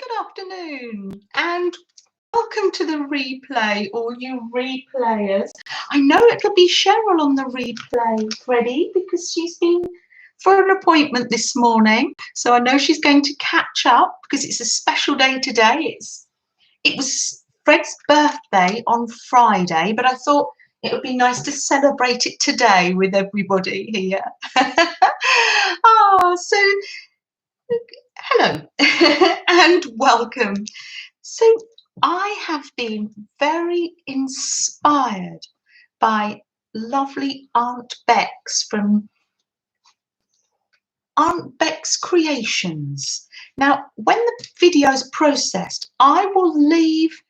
Good afternoon and welcome to the replay, all you replayers. I know it'll be Cheryl on the replay, Freddie, because she's been for an appointment this morning. So I know she's going to catch up because it's a special day today. It was Fred's birthday on Friday, but I thought it would be nice to celebrate it today with everybody here. So hello and welcome. So I have been very inspired by lovely Aunt Becs from Aunt Becs Creations. Now, when the video is processed, I will leave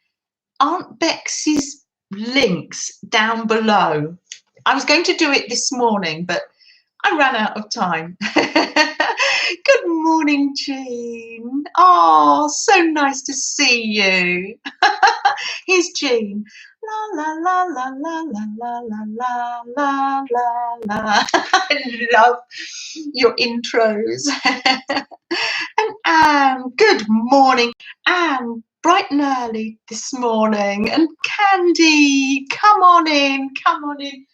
Aunt Becs's links down below. I was going to do it this morning, but I ran out of time. Good morning, Jean. Oh, so nice to see you. Here's Jean. La la la la la la la la la la la. I love your intros. And Anne, good morning. Anne, bright and early this morning. And Candy, come on in, come on in.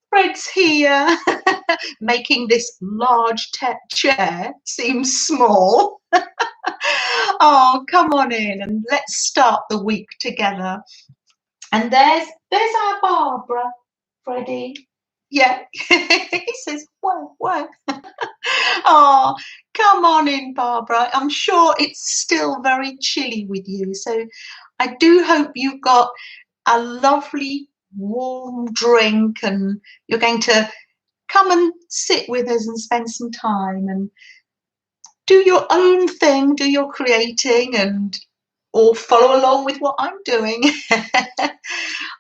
Fred's here, making this large chair seem small. Oh, come on in and let's start the week together. And there's our Barbara, Freddie. Yeah, he says, whoa. Oh, come on in, Barbara. I'm sure it's still very chilly with you. So I do hope you've got a lovely warm drink and you're going to come and sit with us and spend some time and do your own thing, do your creating and or follow along with what I'm doing.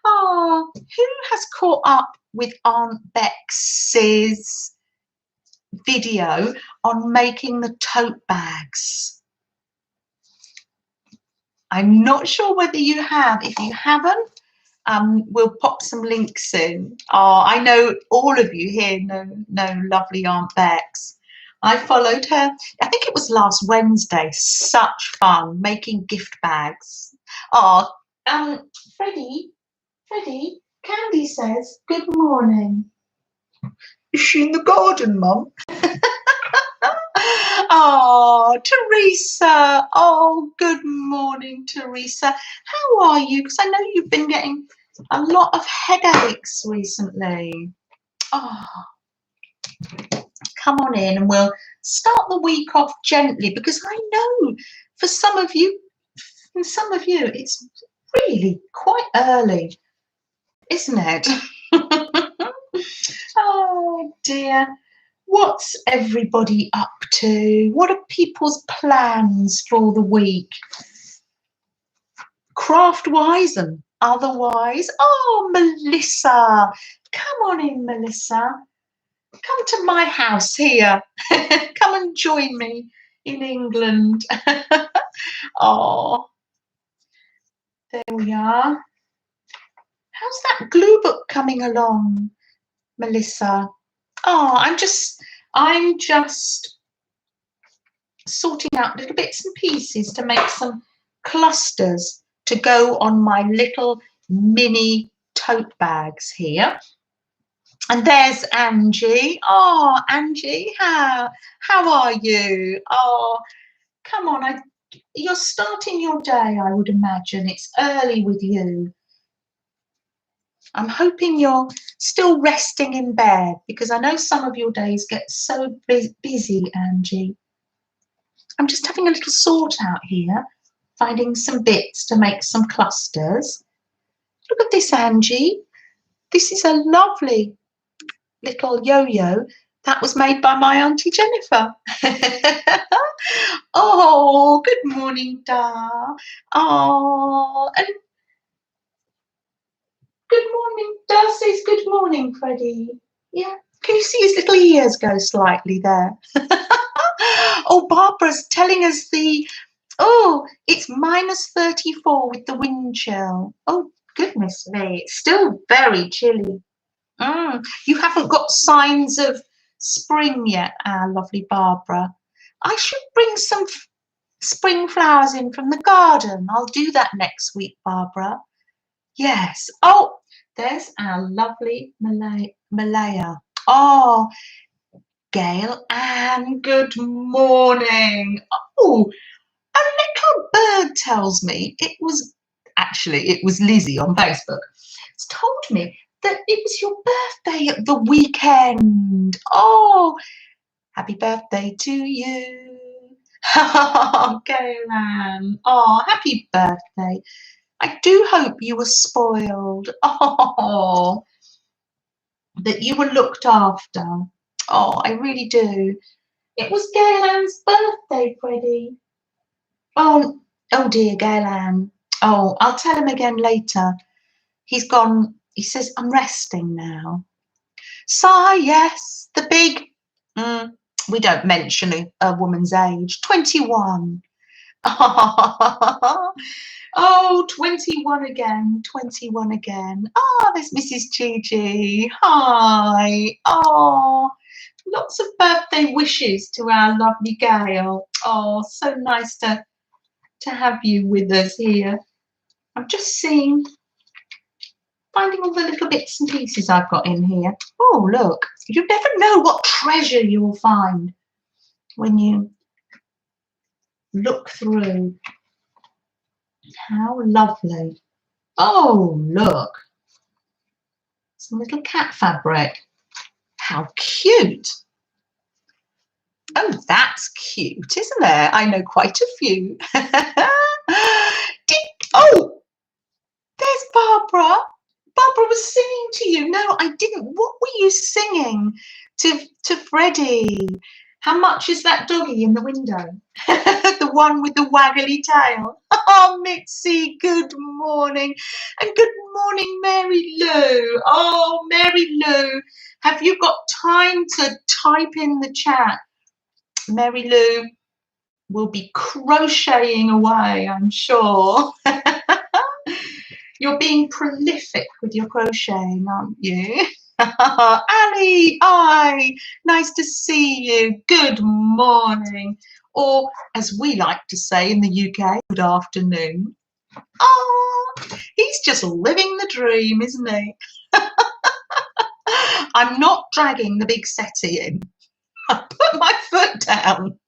Oh, who has caught up with Aunt Becs's video on making the tote bags? I'm not sure whether you have. If you haven't, we'll pop some links in. Oh, I know all of you here know lovely Aunt Becs. I followed her, I think it was last Wednesday. Such fun making gift bags. Oh, Freddie, Candy says good morning. Is she in the garden, Mum? Oh, Teresa. Oh, good morning, Teresa. How are you? Because I know you've been getting a lot of headaches recently. Oh, come on in and we'll start the week off gently because I know for some of you it's really quite early, isn't it? Oh dear. What's everybody up to? What are people's plans for the week? Craft-wise and otherwise. Oh, Melissa. Come on in, Melissa. Come to my house here. Come and join me in England. Oh, there we are. How's that glue book coming along, Melissa? Oh, I'm just sorting out little bits and pieces to make some clusters to go on my little mini tote bags here. And there's Angie. Oh, Angie, how are you? Oh, come on. You're starting your day, I would imagine. It's early with you. I'm hoping you're still resting in bed because I know some of your days get so busy, Angie. I'm just having a little sort out here, finding some bits to make some clusters. Look at this, Angie. This is a lovely little yo-yo that was made by my Auntie Jennifer. Oh, good morning, Da. Oh, and good morning. Da says good morning, Freddie. Yeah, can you see his little ears go slightly there? Oh, Barbara's telling us it's -34 with the wind chill. Oh, goodness me, it's still very chilly. You haven't got signs of spring yet, our lovely Barbara. I should bring some spring flowers in from the garden. I'll do that next week, Barbara. Yes. Oh, there's our lovely Malaya. Oh, Gail Ann, good morning. Oh, a little bird tells me it was Lizzie on Facebook. It's told me that it was your birthday at the weekend. Oh, happy birthday to you. Oh, Gail Ann. Oh, happy birthday. I do hope you were spoiled. Oh, that you were looked after. Oh, I really do. It was Gail Ann's birthday, Freddie. Oh, oh dear, Gail Ann. Oh, I'll tell him again later. He's gone. He says, I'm resting now. Sigh, yes, the big. We don't mention a woman's age. 21. Oh, 21 again, 21 again. Oh, there's Mrs. Gigi. Hi. Oh, lots of birthday wishes to our lovely Gail. Oh, so nice to have you with us here. I'm just finding all the little bits and pieces I've got in here. Oh, look, you never know what treasure you'll find when you look through. How lovely. Oh, look. Some little cat fabric. How cute. Oh, that's cute, isn't it? I know quite a few. Oh, there's Barbara. Barbara was singing to you. No, I didn't. What were you singing to Freddie? How much is that doggy in the window? The one with the waggly tail. Oh, Mitzi, good morning. And good morning, Mary Lou. Oh, Mary Lou, have you got time to type in the chat? Mary Lou will be crocheting away, I'm sure. You're being prolific with your crocheting, aren't you? Ali, hi, nice to see you. Good morning. Or, as we like to say in the UK, good afternoon. Oh, he's just living the dream, isn't he? I'm not dragging the big settee in. I put my foot down.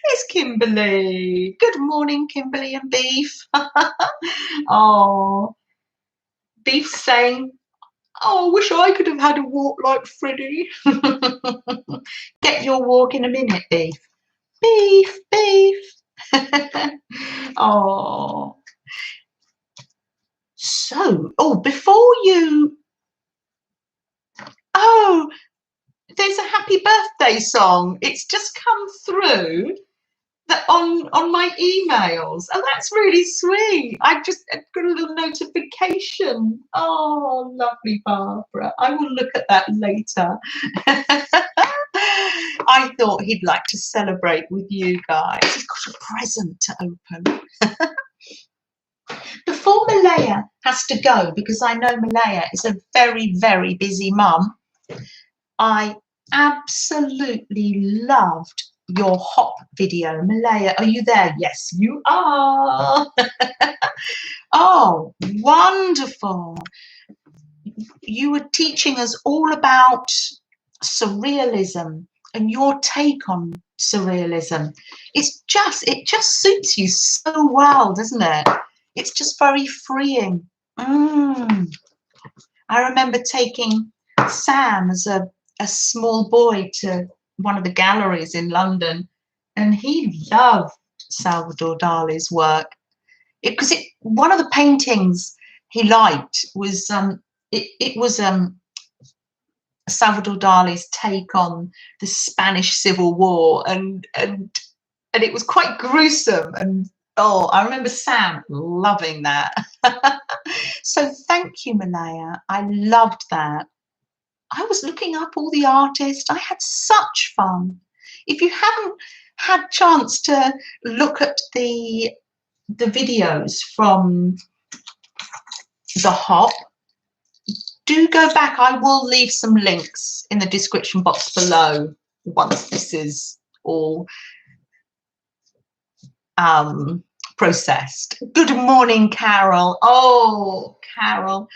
It's Kimberly. Good morning, Kimberly and Beef. Oh, Beef saying, oh, I wish I could have had a walk like Freddie. Get your walk in a minute, Beef. Beef, Beef. Oh. So, before you... Oh, there's a happy birthday song. It's just come through on my emails, and that's really sweet. I just got a little notification. Oh, lovely, Barbara. I will look at that later. I thought he'd like to celebrate with you guys. He's got a present to open. Before Malaya has to go, because I know Malaya is a very, very busy mum, I absolutely loved your hop video. Malaya, are you there? Yes, you are. Oh, wonderful. You were teaching us all about surrealism and your take on surrealism. It just suits you so well, doesn't it? It's just very freeing. I remember taking Sam as a small boy to one of the galleries in London, and he loved Salvador Dali's work because one of the paintings he liked was Salvador Dali's take on the Spanish Civil War, and it was quite gruesome, and I remember Sam loving that. So thank you, Malaya. I loved that. I was looking up all the artists. I had such fun. If you haven't had chance to look at the videos from the hop, do go back. I will leave some links in the description box below once this is all processed. Good morning, Carol. Oh, Carol,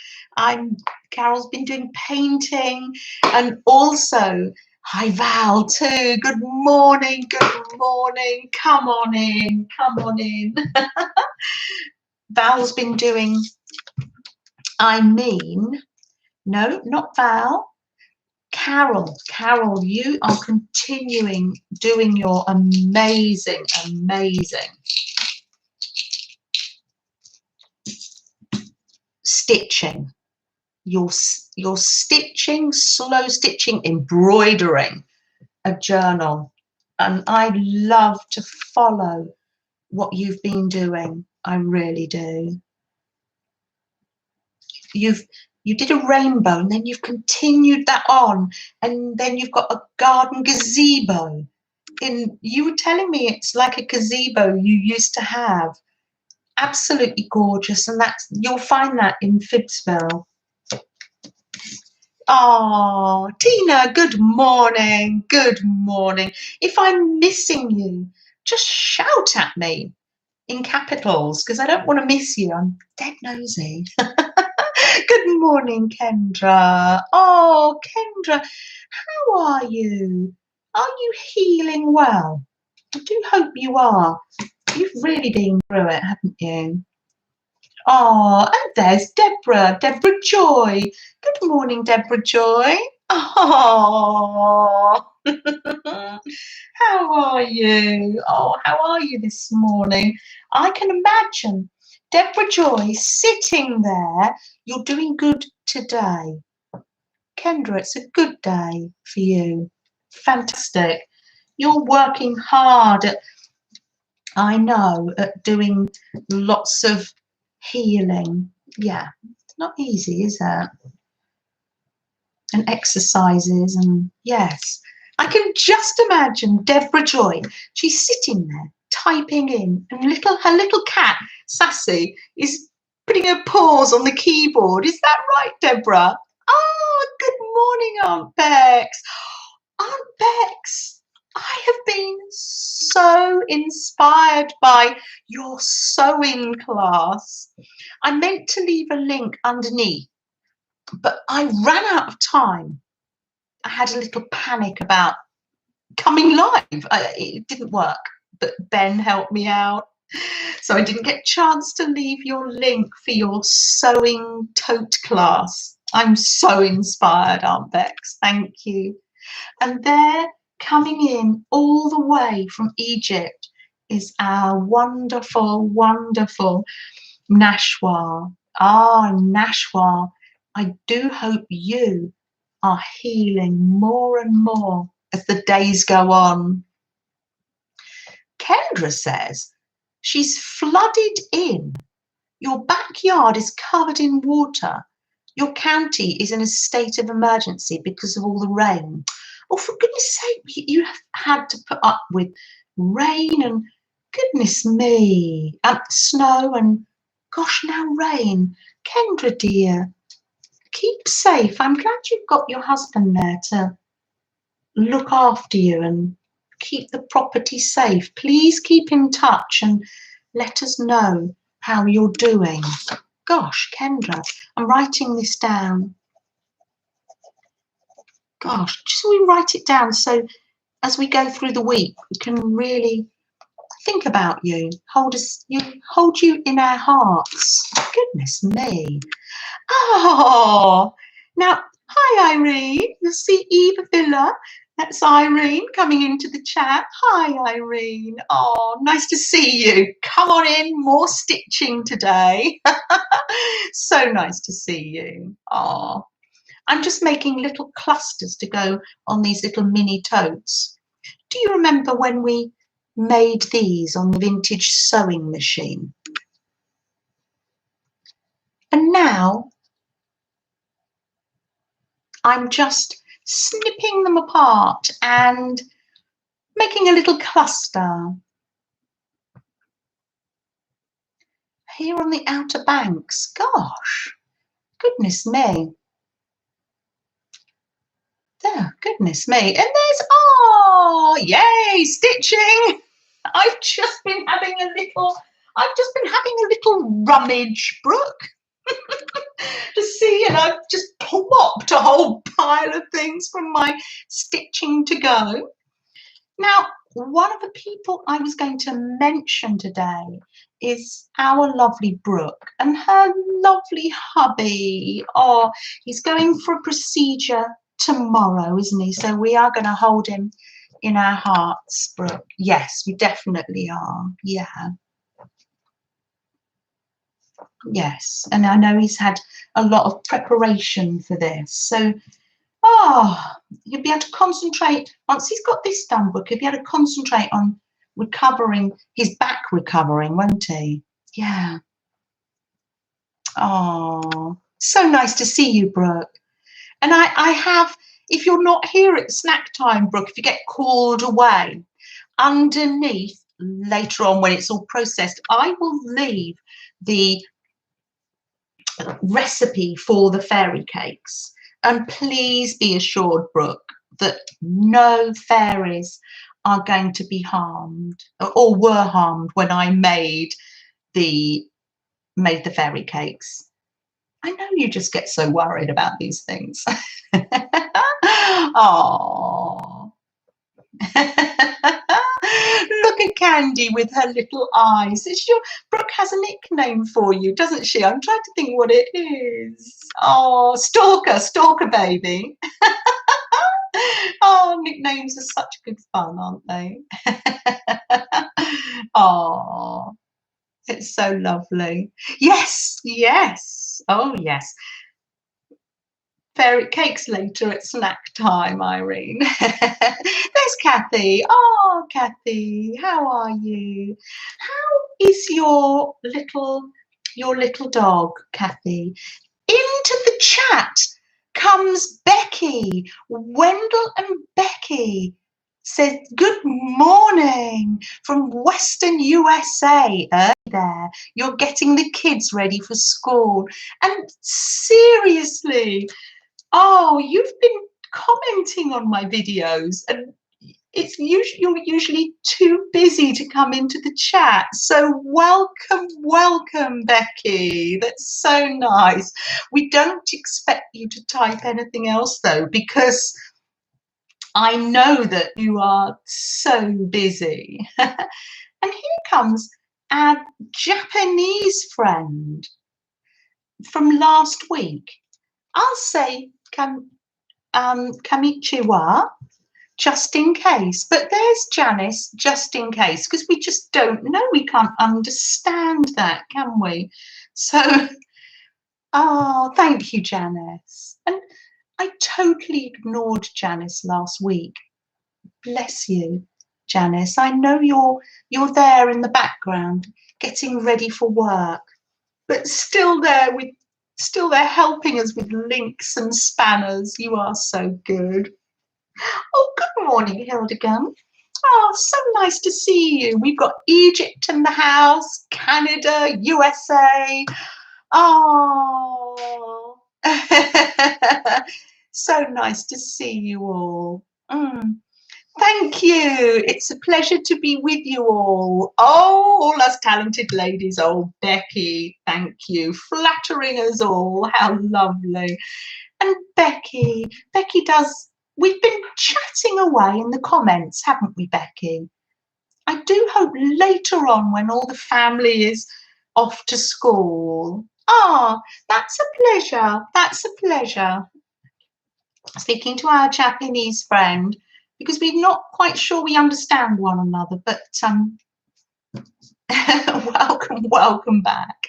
Carol's been doing painting, and also hi Val too. Good morning, good morning. Come on in, come on in. Val's been doing, no, not Val. Carol, you are continuing doing your amazing stitching. You're stitching, slow stitching, embroidering a journal. And I love to follow what you've been doing. I really do. You did a rainbow, and then you've continued that on, and then you've got a garden gazebo. You were telling me it's like a gazebo you used to have. Absolutely gorgeous, and you'll find that in Phibbsville. Oh, Tina, good morning. Good morning. If I'm missing you, just shout at me in capitals, because I don't want to miss you. I'm dead nosy. Good morning, Kendra. Oh, Kendra, how are you? Are you healing well? I do hope you are. You've really been through it, haven't you? Oh, and there's Deborah Joy. Good morning, Deborah Joy. Oh, how are you? Oh, how are you this morning? I can imagine Deborah Joy sitting there. You're doing good today. Kendra, it's a good day for you. Fantastic. You're working hard I know, at doing lots of healing. Yeah, it's not easy, is it? And exercises, and yes. I can just imagine Deborah Joy. She's sitting there typing in, and her little cat, Sassy, is putting her paws on the keyboard. Is that right, Deborah? Oh, good morning, Aunt Becs. Aunt Becs, I have been so inspired by your sewing class. I meant to leave a link underneath, but I ran out of time. I had a little panic about coming live. It didn't work, but Ben helped me out. So I didn't get a chance to leave your link for your sewing tote class. I'm so inspired, Aunt Becs. Thank you. And there, coming in all the way from Egypt, is our wonderful, wonderful Nashwa. Ah, Nashwa, I do hope you are healing more and more as the days go on. Kendra says she's flooded in. Your backyard is covered in water. Your county is in a state of emergency because of all the rain. Oh, for goodness sake, you have had to put up with rain and goodness me, snow and gosh, now rain. Kendra, dear, keep safe. I'm glad you've got your husband there to look after you and keep the property safe. Please keep in touch and let us know how you're doing. Gosh, Kendra, I'm writing this down. Gosh, just we write it down so as we go through the week, we can really think about you. Hold you in our hearts. Goodness me. Oh, now, hi, Irene. You'll see Eva Villa. That's Irene coming into the chat. Hi, Irene. Oh, nice to see you. Come on in, more stitching today. So nice to see you. Oh, I'm just making little clusters to go on these little mini totes. Do you remember when we made these on the vintage sewing machine? And now I'm just snipping them apart and making a little cluster here on the outer banks. Gosh, goodness me. There, goodness me. And there's, oh, yay, stitching. I've just been having a little rummage, Brooke, to see, and I've just plopped a whole pile of things from my stitching to go. Now, one of the people I was going to mention today is our lovely Brooke and her lovely hubby. Oh, he's going for a procedure tomorrow, isn't he? So we are going to hold him in our hearts, Brooke. Yes, we definitely are. Yeah. Yes, and I know he's had a lot of preparation for this. So, he'll be able to concentrate. Once he's got this done, Brooke, he'll be able to concentrate on recovering, his back recovering, won't he? Yeah. Oh, so nice to see you, Brooke. And I have, if you're not here at snack time, Brooke, if you get called away, underneath later on when it's all processed, I will leave the recipe for the fairy cakes. And please be assured, Brooke, that no fairies are going to be harmed or were harmed when I made the fairy cakes. I know you just get so worried about these things. Oh. Look at Candy with her little eyes. Brooke has a nickname for you, doesn't she? I'm trying to think what it is. Oh, Stalker baby. Oh, nicknames are such good fun, aren't they? Oh, it's so lovely. Yes, yes. Oh, yes. Fairy cakes later at snack time, Irene. There's Kathy. Oh, Kathy, how are you? How is your little dog, Kathy? Into the chat comes Becky. Wendell and Becky says good morning from Western USA. There, you're getting the kids ready for school. And seriously, oh, you've been commenting on my videos, and you're usually too busy to come into the chat. So welcome, Becky. That's so nice. We don't expect you to type anything else though, because I know that you are so busy. And here comes our Japanese friend from last week. I'll say konnichiwa, just in case. But there's Janice, just in case, because we just don't know. We can't understand that, can we? So, oh, thank you, Janice. And I totally ignored Janice last week. Bless you, Janice. I know you're there in the background, getting ready for work, but still there helping us with links and spanners. You are so good. Oh, good morning, Hildegard. Oh, so nice to see you. We've got Egypt in the house, Canada, USA. Oh, so nice to see you all. Thank you. It's a pleasure to be with you all. Oh, all us talented ladies. Oh, Becky, thank you. Flattering us all. How lovely. And Becky does, we've been chatting away in the comments, haven't we, Becky? I do hope later on when all the family is off to school. Ah, that's a pleasure. That's a pleasure. Speaking to our Japanese friend, because we're not quite sure we understand one another, but welcome back.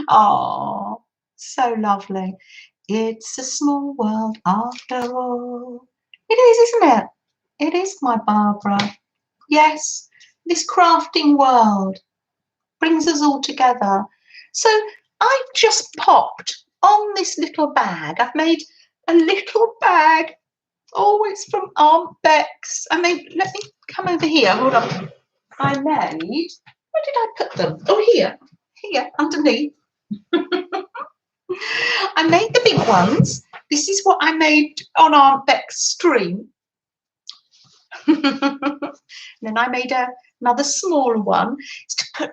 Oh, so lovely. It's a small world after all. It is, isn't it? It is, my Barbara. Yes, this crafting world brings us all together. So I've just popped on this little bag. I've made a little bag. Oh, it's from Aunt Becs. Let me come over here. Hold on. I made, where did I put them? Oh, here, underneath. I made the big ones. This is what I made on Aunt Becs' stream. And then I made another smaller one. It's to put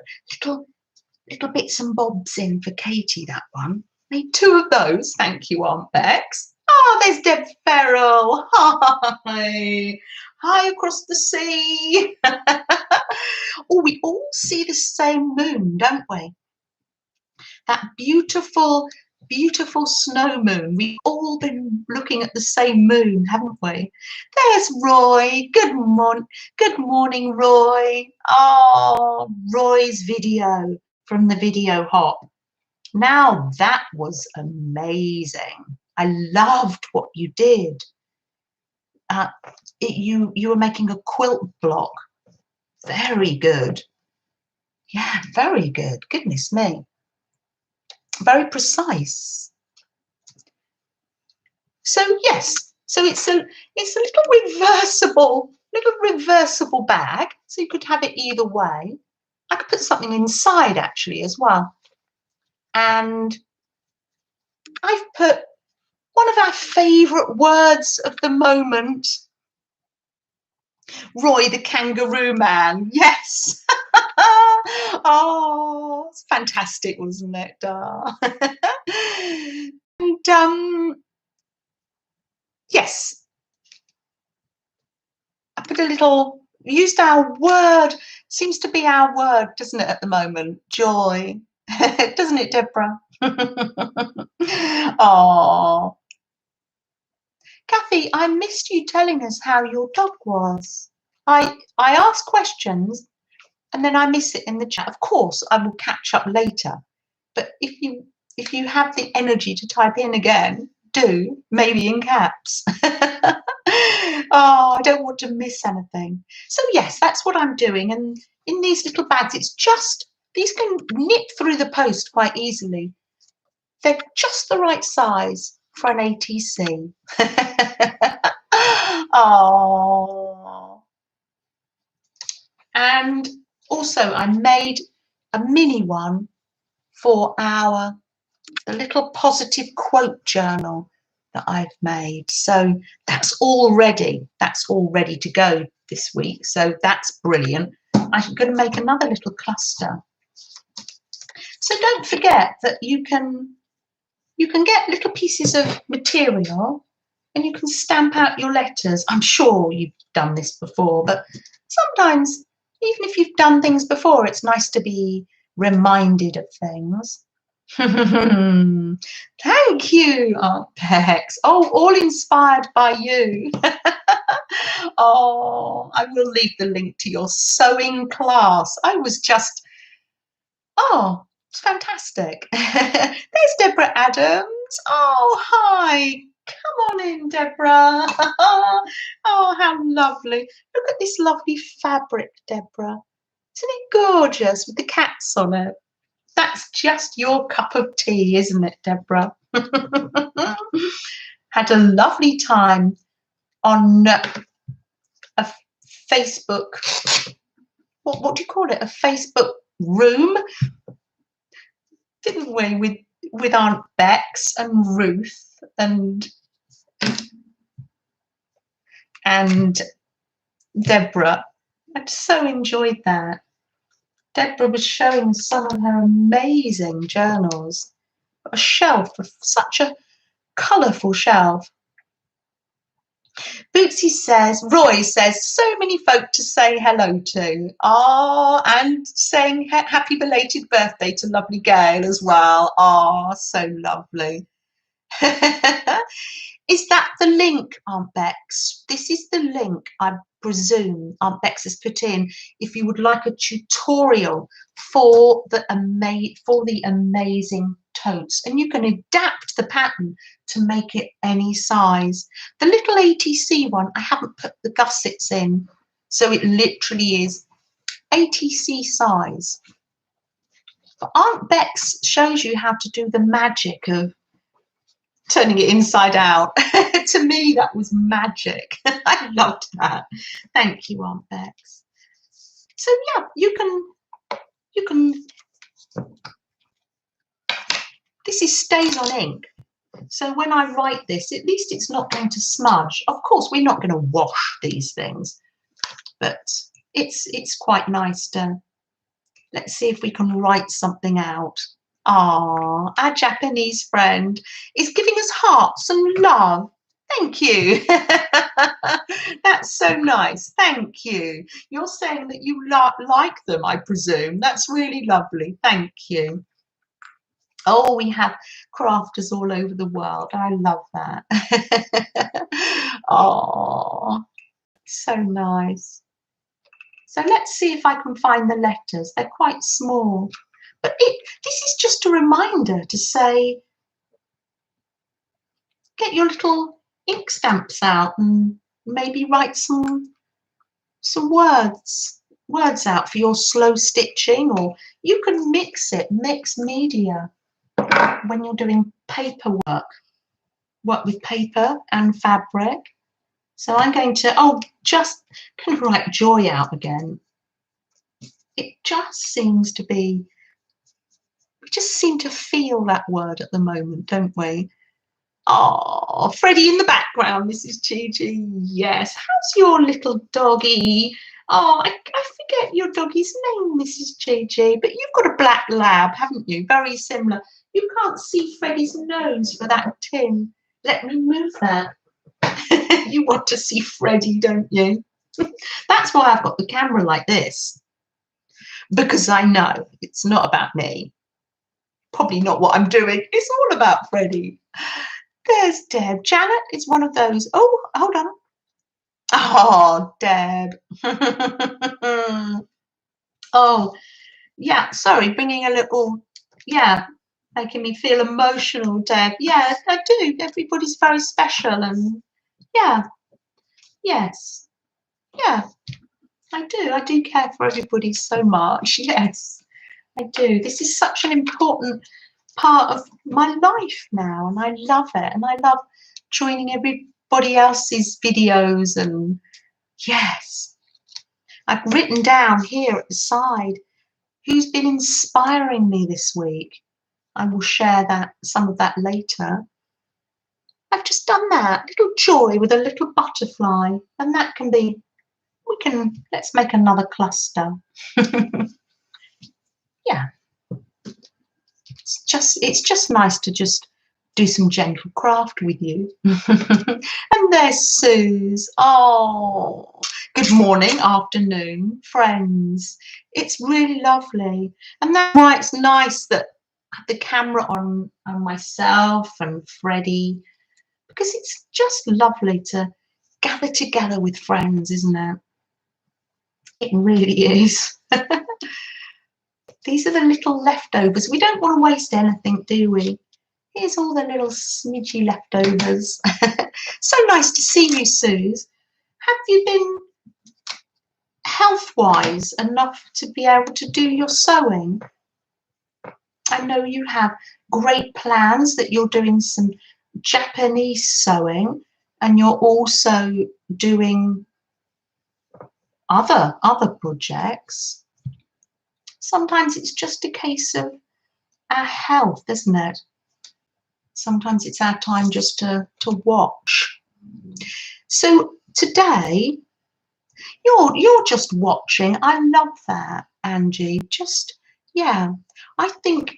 little bits and bobs in for Katie, that one. Made 2 of those. Thank you, Aunt Becs. Oh, there's Deb Farrell. Hi. Hi across the sea. Oh, we all see the same moon, don't we? That beautiful, beautiful snow moon. We've all been looking at the same moon, haven't we? There's Roy. Good morning, Roy. Oh, Roy's video from the video hop. Now that was amazing. I loved what you did. You were making a quilt block. Very good. Yeah, very good. Goodness me. Very precise. So yes, so it's a little reversible bag. So you could have it either way. I could put something inside actually as well. And I've put one of our favourite words of the moment. Roy the Kangaroo Man. Yes. Oh, it's fantastic, wasn't it? And yes, I put a little, used our word, seems to be our word, doesn't it, at the moment? Joy. Doesn't it, Deborah? Oh. Kathy, I missed you telling us how your dog was. I ask questions and then I miss it in the chat. Of course, I will catch up later. But if you have the energy to type in again, do, maybe in caps. Oh, I don't want to miss anything. So yes, that's what I'm doing. And in these little bags, it's just, these can nip through the post quite easily. They're just the right size for an ATC. Oh. And also I made a mini one for the little positive quote journal that I've made. So that's all ready to go this week. So that's brilliant. I'm going to make another little cluster. So don't forget that you can get little pieces of material and you can stamp out your letters. I'm sure you've done this before, but sometimes even if you've done things before, it's nice to be reminded of things. Thank you, Aunt Becs. Oh, all inspired by you. Oh, I will leave the link to your sewing class. I was just, oh, it's fantastic. There's Deborah Adams. Oh, hi. Come on in, Deborah. Oh, how lovely. Look at this lovely fabric, Deborah. Isn't it gorgeous with the cats on it? That's just your cup of tea, isn't it, Deborah? Had a lovely time on a Facebook, what do you call it? A Facebook room, didn't we, with Aunt Becs and Ruth and Deborah. I so enjoyed that. Deborah was showing some of her amazing journals. A shelf, such a colourful shelf. Bootsy says, Roy says, so many folk to say hello to. Oh, and saying happy belated birthday to lovely Gail as well. Oh, so lovely. Is that the link, Aunt Becs? This is the link, I presume, Aunt Becs has put in if you would like a tutorial for the amazing totes. And you can adapt the pattern to make it any size. The little ATC one, I haven't put the gussets in, so it literally is ATC size. But Aunt Becs shows you how to do the magic of turning it inside out. To me, that was magic. I loved that. Thank you, Aunt Becs. So yeah, you can. This stays on ink. So when I write this, at least it's not going to smudge. Of course, we're not going to wash these things, but It's quite nice to, let's see if we can write something out. Ah, our Japanese friend is giving us hearts and love. Thank you. That's so nice. Thank you. You're saying that you like them, I presume. That's really lovely. Thank you. Oh, we have crafters all over the world. I love that. Oh, so nice. So let's see if I can find the letters. They're quite small. But this is just a reminder to say, get your little ink stamps out and maybe write some words out for your slow stitching, or you can mix media when you're doing paperwork, work with paper and fabric. So I'm going to, just kind of write joy out again. It just seems to be, we just seem to feel that word at the moment, don't we? Oh, Freddie in the background, Mrs. Gigi. Yes. How's your little doggy? Oh, I forget your doggy's name, Mrs. Gigi, but you've got a black lab, haven't you? Very similar. You can't see Freddie's nose for that tin. Let me move that. You want to see Freddie, don't you? That's why I've got the camera like this, because I know it's not about me. Probably not what I'm doing. It's all about Freddie. There's Deb. Janet is one of those. Oh, hold on. Oh, Deb. Oh, yeah. Sorry, bringing a little, yeah, making me feel emotional, Deb. Yeah, I do. Everybody's very special, and yeah, yes, yeah, I do. I do care for everybody so much. Yes, I do. This is such an important part of my life now, and I love it, and I love joining everybody else's videos. And yes, I've written down here at the side who's been inspiring me this week. I will share some of that later. I've just done that little joy with a little butterfly, and that can be, let's make another cluster. Yeah, it's just nice to just do some gentle craft with you. And there's Suze. Oh, good morning, afternoon, friends. It's really lovely, and that's why it's nice that I have the camera on myself and Freddie, because it's just lovely to gather together with friends, isn't it? It really is. These are the little leftovers. We don't want to waste anything, do we? Here's all the little smidgy leftovers. So nice to see you, Suze. Have you been health-wise enough to be able to do your sewing? I know you have great plans that you're doing some Japanese sewing, and you're also doing other projects. Sometimes it's just a case of our health, isn't it? Sometimes it's our time just to watch. So today, you're just watching. I love that, Angie. Just, yeah, I think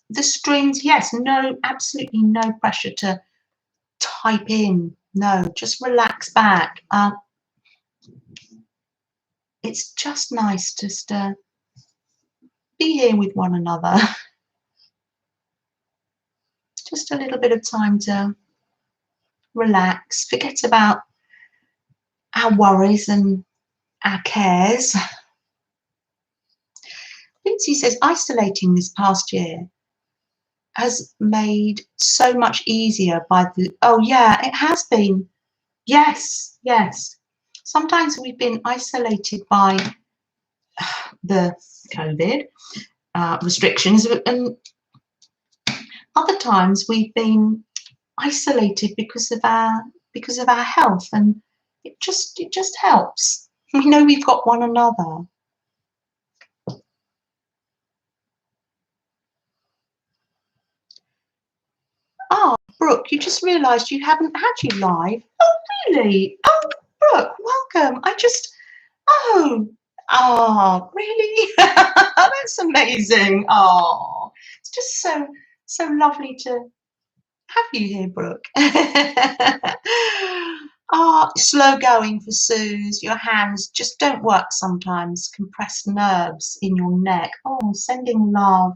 the strings, yes, no, absolutely no pressure to type in. No, just relax back. It's just nice just to be here with one another. Just a little bit of time to relax, forget about our worries and our cares. Lindsay says, isolating this past year has made so much easier by the, oh yeah, it has been. Yes, yes. Sometimes we've been isolated by the COVID restrictions, and other times we've been isolated because of our health, and it just helps. We know we've got one another. Oh, Brooke, you just realised you haven't had you live. Oh, really? Oh, Brooke, welcome. Oh, Oh, really? That's amazing. Oh, it's just so lovely to have you here, Brooke. Oh, slow going for Suze. Your hands just don't work sometimes. Compressed nerves in your neck. Oh, sending love.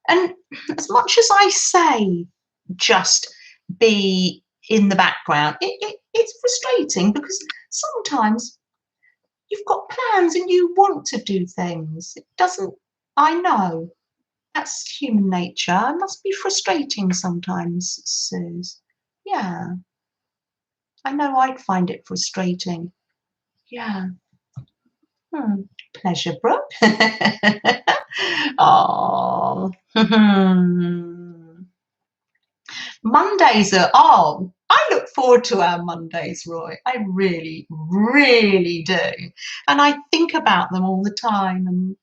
And as much as I say, just be in the background, it's frustrating because sometimes you've got plans and you want to do things. It doesn't, I know, that's human nature. It must be frustrating sometimes, Suze. Yeah, I know I'd find it frustrating. Yeah. Pleasure, Brooke. Oh. Mondays are, oh, I look forward to our Mondays, Roy. I really, really do. And I think about them all the time. And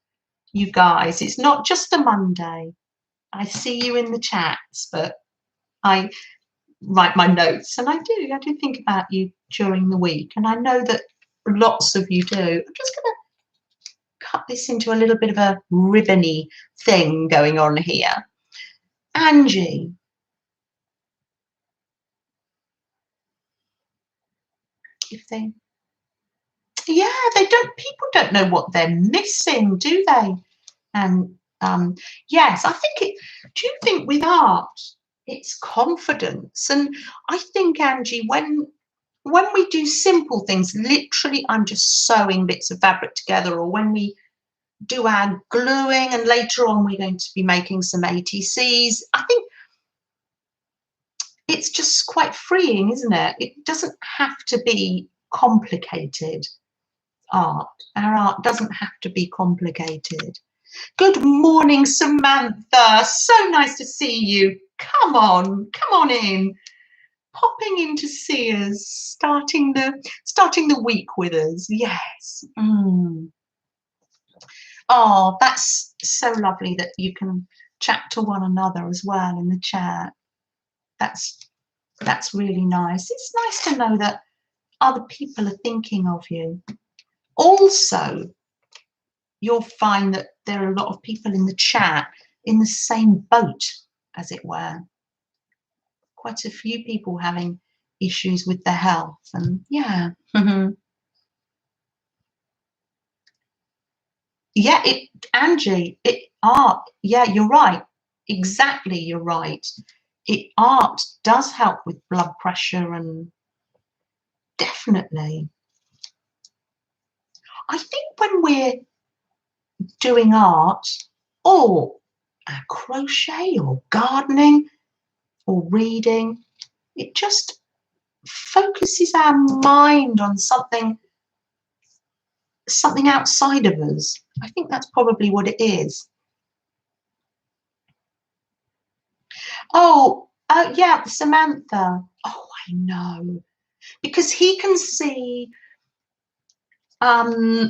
you guys, it's not just a Monday. I see you in the chats, but I write my notes and I do think about you during the week. And I know that lots of you do. I'm just going to cut this into a little bit of a ribbony thing going on here. Angie. If they, yeah, people don't know what they're missing, do they? And yes, I think do you think with art, it's confidence? And I think, Angie, when we do simple things, literally I'm just sewing bits of fabric together, or when we do our gluing and later on we're going to be making some ATCs, I think it's just quite freeing, isn't it? It doesn't have to be complicated. Our art doesn't have to be complicated. Good morning, Samantha. So nice to see you. Come on in. Popping in to see us, starting the week with us. Yes. Oh, that's so lovely that you can chat to one another as well in the chat. That's really nice. It's nice to know that other people are thinking of you. Also, you'll find that there are a lot of people in the chat in the same boat, as it were. Quite a few people having issues with their health, and yeah. Yeah, Angie, art, yeah, you're right. Exactly, you're right. Art does help with blood pressure, and definitely. I think when we're doing art or crochet or gardening or reading, it just focuses our mind on something outside of us. I think that's probably what it is. Oh, yeah, Samantha. Oh, I know. Because he can see a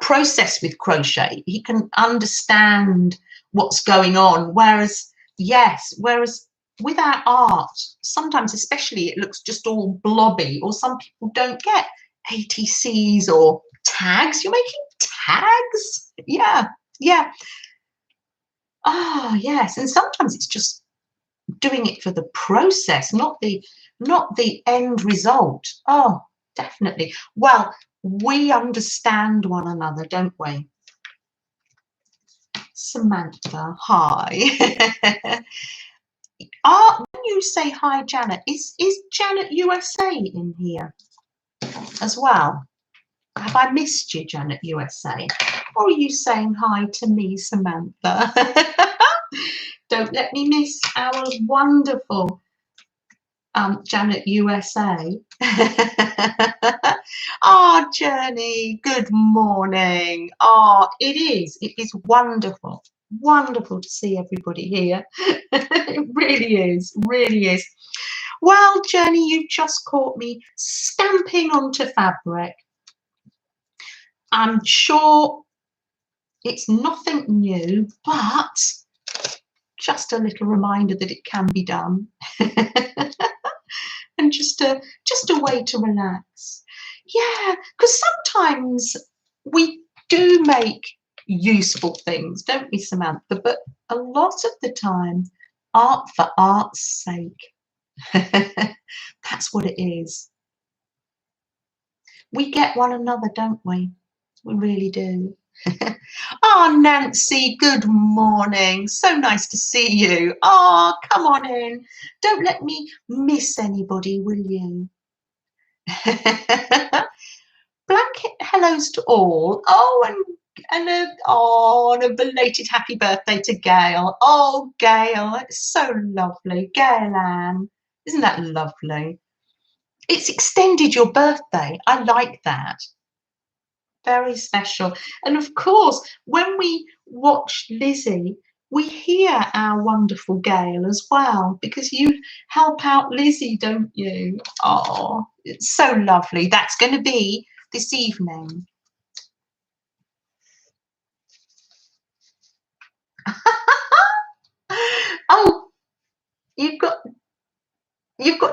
process with crochet. He can understand what's going on. Whereas with our art, sometimes especially it looks just all blobby, or some people don't get ATCs or tags. You're making tags? Yeah, yeah. Ah, yes. And sometimes it's just doing it for the process, not the end result. Oh, definitely. Well, we understand one another, don't we? Samantha, hi. When you say hi, Janet, is Janet USA in here as well? Have I missed you, Janet USA? Or are you saying hi to me, Samantha? Don't let me miss our wonderful Janet USA. Oh, Journey, good morning. Oh, it is wonderful to see everybody here. It really is. Well, Journey, you've just caught me stamping onto fabric. I'm sure it's nothing new, but just a little reminder that it can be done. And just a way to relax. Yeah, because sometimes we do make useful things, don't we, Samantha? But a lot of the time, art for art's sake. That's what it is. We get one another, don't we? We really do. Oh, Nancy, good morning. So nice to see you. Oh, come on in. Don't let me miss anybody, will you? Blanket hellos to all. Oh, and a belated happy birthday to Gail. Oh, Gail, it's so lovely. Gail Ann, isn't that lovely? It's extended your birthday. I like that. Very special. And of course, when we watch Lizzie, we hear our wonderful Gail as well, because you help out Lizzie, don't you? Oh, it's so lovely. That's going to be this evening. Oh, you've got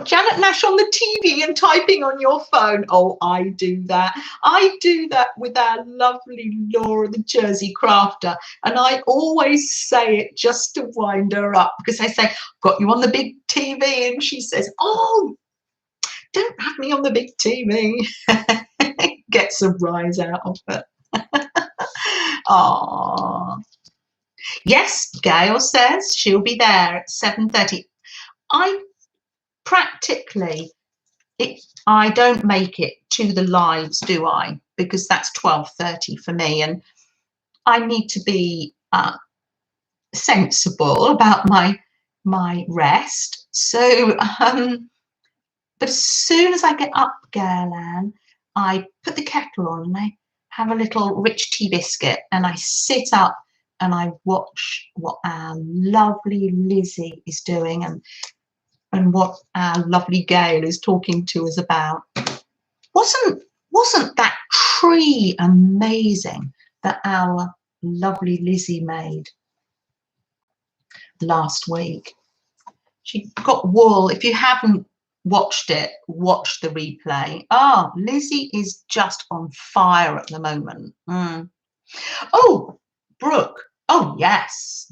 Janet Nash on the TV and typing on your phone. Oh, I do that. I do that with our lovely Laura, the Jersey crafter. And I always say it just to wind her up, because I say, got you on the big TV. And she says, oh, don't have me on the big TV. Gets a rise out of it. Oh, yes, Gail says she'll be there at 7:30. Practically, I don't make it to the lives, do I? Because that's 12:30 for me, and I need to be sensible about my rest. So, but as soon as I get up, Gail Ann, I put the kettle on and I have a little rich tea biscuit, and I sit up and I watch what our lovely Lizzie is doing, and what our lovely Gail is talking to us about. Wasn't that tree amazing that our lovely Lizzie made last week? She got wool. If you haven't watched it, watch the replay. Oh, Lizzie is just on fire at the moment. Oh, Brooke. Oh, yes.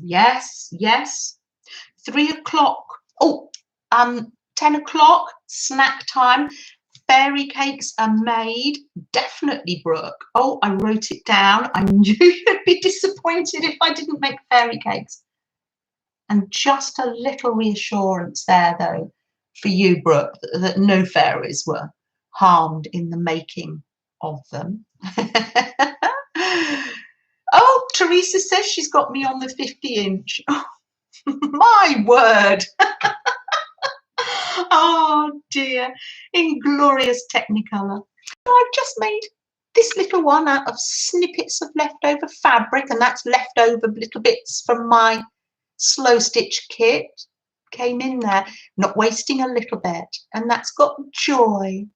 3 o'clock. Oh, 10 o'clock, snack time. Fairy cakes are made. Definitely, Brooke. Oh, I wrote it down. I knew you'd be disappointed if I didn't make fairy cakes. And just a little reassurance there, though, for you, Brooke, that no fairies were harmed in the making of them. Oh, Teresa says she's got me on the 50-inch. Oh, my word. Oh dear, in glorious Technicolor. I've just made this little one out of snippets of leftover fabric, and that's leftover little bits from my slow stitch kit. Came in there, not wasting a little bit, and that's got joy.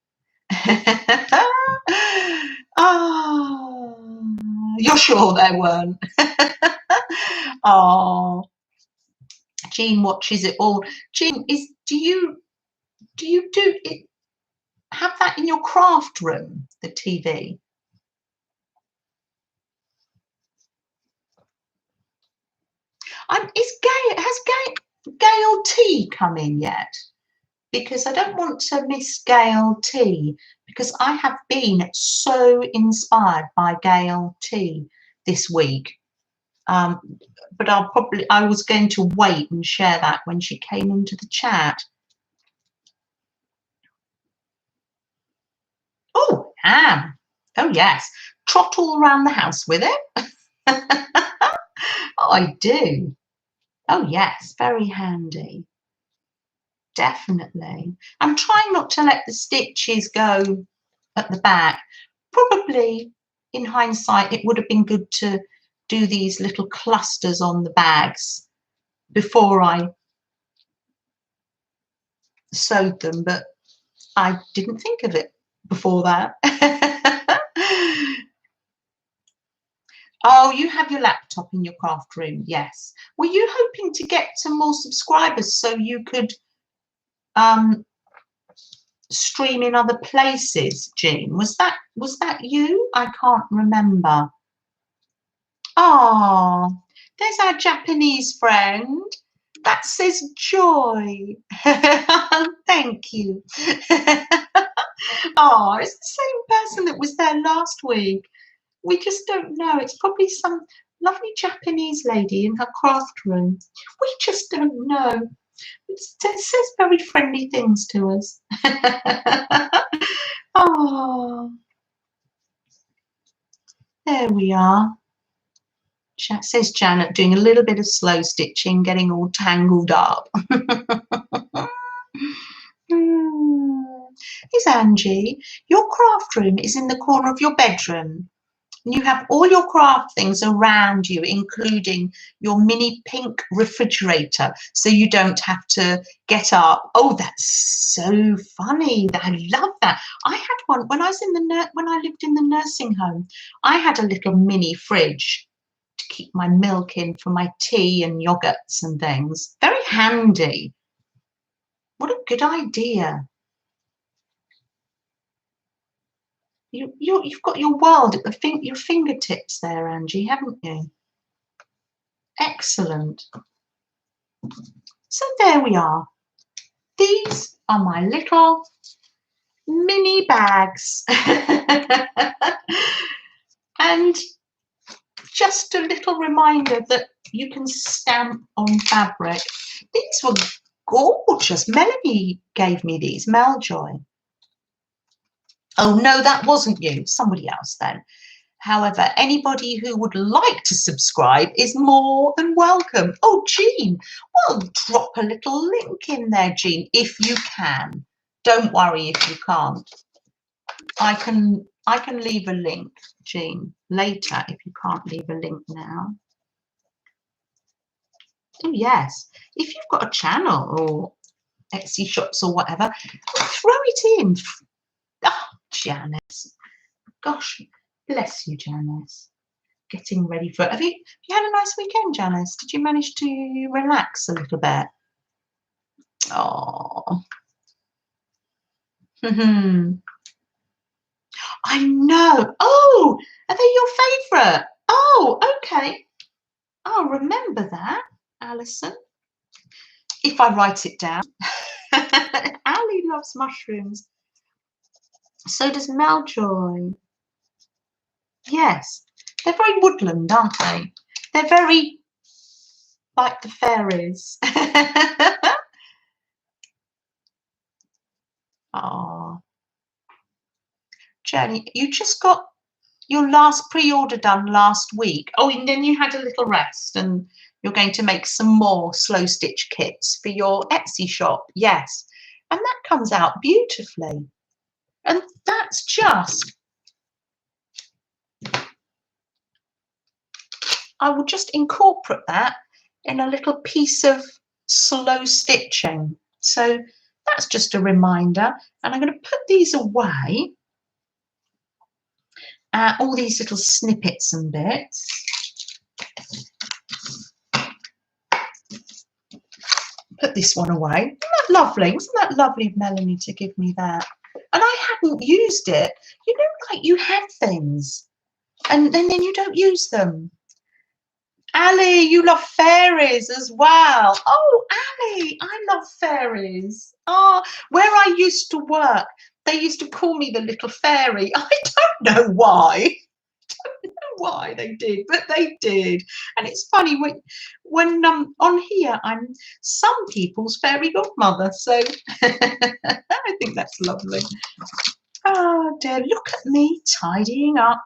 Oh, you're sure there weren't? Oh, Jean watches it all. Jean, do you have that in your craft room, the TV? Has Gail T come in yet? Because I don't want to miss Gail T, because I have been so inspired by Gail T this week. But I was going to wait and share that when she came into the chat. Oh, Anne. Oh, yes. Trot all around the house with it. Oh, I do. Oh, yes. Very handy. Definitely. I'm trying not to let the stitches go at the back. Probably, in hindsight, it would have been good to do these little clusters on the bags before I sewed them, but I didn't think of it before that. Oh, you have your laptop in your craft room, yes. Were you hoping to get some more subscribers so you could stream in other places, Jean. Was that you? I can't remember. Oh, there's our Japanese friend. That says joy. Thank you. Oh, it's the same person that was there last week. We just don't know. It's probably some lovely Japanese lady in her craft room. We just don't know. It says very friendly things to us. Oh, there we are. Says Janet, doing a little bit of slow stitching, getting all tangled up. Here's Angie. Your craft room is in the corner of your bedroom. And you have all your craft things around you, including your mini pink refrigerator, so you don't have to get up. Oh, that's so funny. I love that. I had one when I was when I lived in the nursing home. I had a little mini fridge to keep my milk in for my tea and yogurts and things. Very handy. What a good idea. You've got your world at your fingertips there, Angie, haven't you? Excellent. So there we are. These are my little mini bags. And just a little reminder that you can stamp on fabric. These were gorgeous. Melanie gave me these, Meljoy. Oh, no, that wasn't you. Somebody else then. However, anybody who would like to subscribe is more than welcome. Oh, Jean, well, drop a little link in there, Jean, if you can. Don't worry if you can't. I can leave a link, Jean, later if you can't leave a link now. Oh, yes. If you've got a channel or Etsy shops or whatever, throw it in. Oh, Janice. Gosh, bless you, Janice. Getting ready for it. Have you had a nice weekend, Janice? Did you manage to relax a little bit? Oh. I know. Oh, are they your favourite? Oh, okay. I'll remember that, Alison. If I write it down. Ali loves mushrooms. So does Maljoy. Yes. They're very woodland, aren't they? They're very like the fairies. Oh. Jenny, you just got your last pre-order done last week. Oh, and then you had a little rest and you're going to make some more slow stitch kits for your Etsy shop. Yes. And that comes out beautifully. And that's just, I will just incorporate that in a little piece of slow stitching. So that's just a reminder. And I'm going to put these away. All these little snippets and bits. Put this one away. Isn't that lovely? Wasn't that lovely of Melanie to give me that? And I hadn't used it. You know, like you have things and then you don't use them. Ali, you love fairies as well. Oh, Ali, I love fairies. Oh, where I used to work, they used to call me the little fairy. I don't know why. I don't know why they did, but they did. And it's funny when on here I'm some people's fairy godmother. So I think that's lovely. Oh dear, look at me tidying up.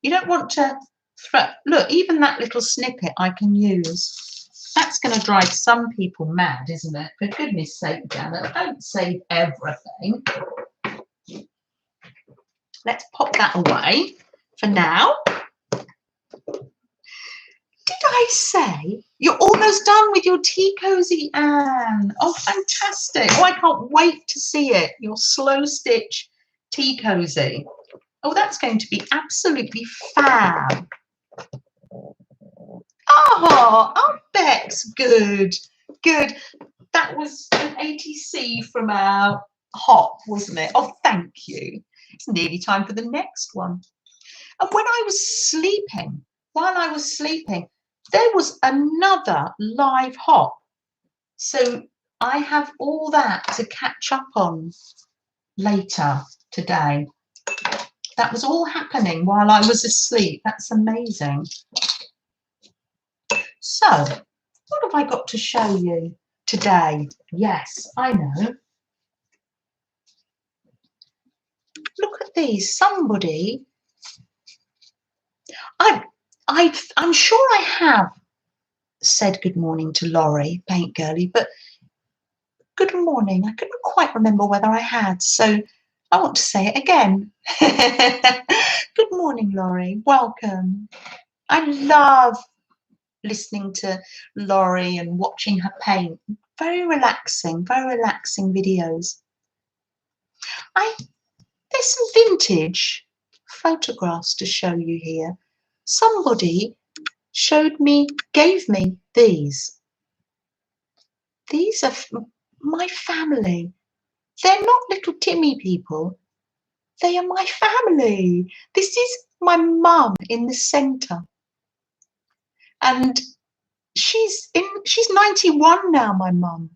You don't want to throw. Look, even that little snippet I can use. That's going to drive some people mad, isn't it? For goodness sake, Janet, don't save everything. Let's pop that away for now. Did I say you're almost done with your tea cozy, Anne? Oh, fantastic. Oh, I can't wait to see it. Your slow stitch tea cozy. Oh, that's going to be absolutely fab. Oh, Aunt Becs, good, good. That was an ATC from our hop, wasn't it? Oh, thank you. It's nearly time for the next one. And when I was sleeping, while I was sleeping, there was another live hop. So I have all that to catch up on later today. That was all happening while I was asleep. That's amazing. So, what have I got to show you today? Yes, I know. Look at these. Somebody, I'm sure I have said good morning to Laurie, Paint Girlie, but good morning. I couldn't quite remember whether I had, so I want to say it again. Good morning, Laurie. Welcome. I love listening to Laurie and watching her paint. Very relaxing videos. There's some vintage photographs to show you here. Somebody gave me these. These are my family. They're not little Timmy people. They are my family. This is my mum in the centre. And she's 91 now, my mum.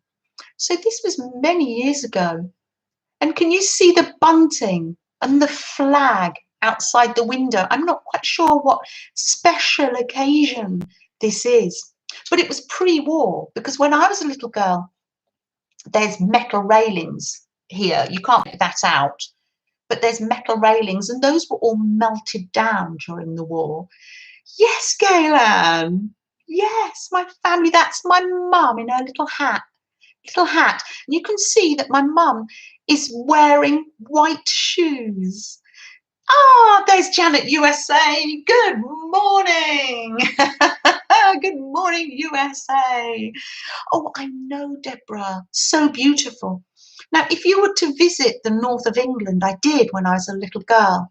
So this was many years ago. And can you see the bunting and the flag outside the window? I'm not quite sure what special occasion this is, but it was pre-war, because when I was a little girl, there's metal railings here. You can't get that out, but there's metal railings, and those were all melted down during the war. Yes, Gaylan. Yes, my family. That's my mum in her little hat. And you can see that my mum is wearing white shoes. Ah, there's Janet USA. Good morning. Good morning, USA. Oh, I know, Deborah. So beautiful. Now, if you were to visit the north of England, I did when I was a little girl,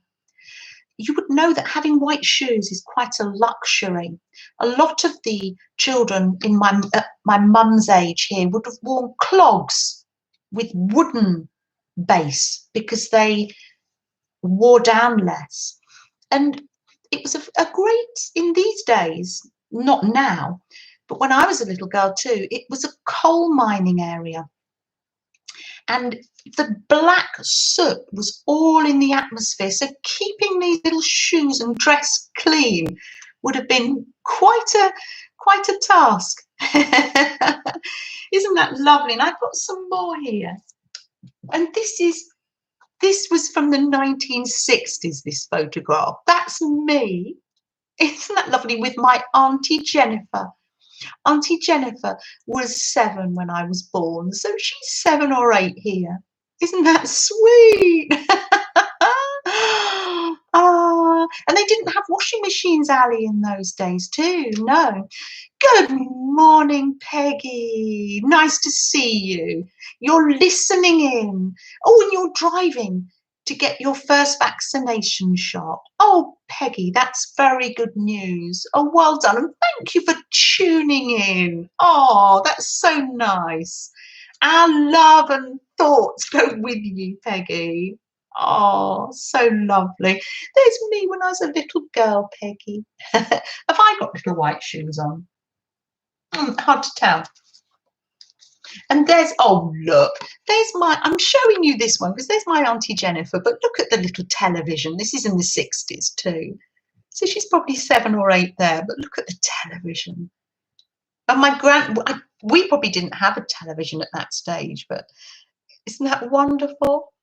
you would know that having white shoes is quite a luxury. A lot of the children in my mum's age here would have worn clogs with wooden base because they wore down less. And it was a great, in these days, not now, but when I was a little girl too, it was a coal mining area. And the black soot was all in the atmosphere. So keeping these little shoes and dress clean would have been quite a task. Isn't that lovely? And I've got some more here. And this was from the 1960s, this photograph. That's me. Isn't that lovely? With my Auntie Jennifer. Auntie Jennifer was 7 when I was born, so she's 7 or 8 here. Isn't that sweet? And they didn't have washing machines, Ali, in those days too. No. Good morning, Peggy. Nice to see you. You're listening in. Oh, and you're driving to get your first vaccination shot. Oh, Peggy, that's very good news. Oh, well done. And thank you for tuning in. Oh, that's so nice. Our love and thoughts go with you, Peggy. Oh, so lovely. There's me when I was a little girl, Peggy. Have I got little white shoes on? Hard to tell. And there's, oh, look, there's I'm showing you this one because there's my Auntie Jennifer, but look at the little television. This is in the 60s too. So she's probably 7 or 8 there, but look at the television. And we probably didn't have a television at that stage, but isn't that wonderful?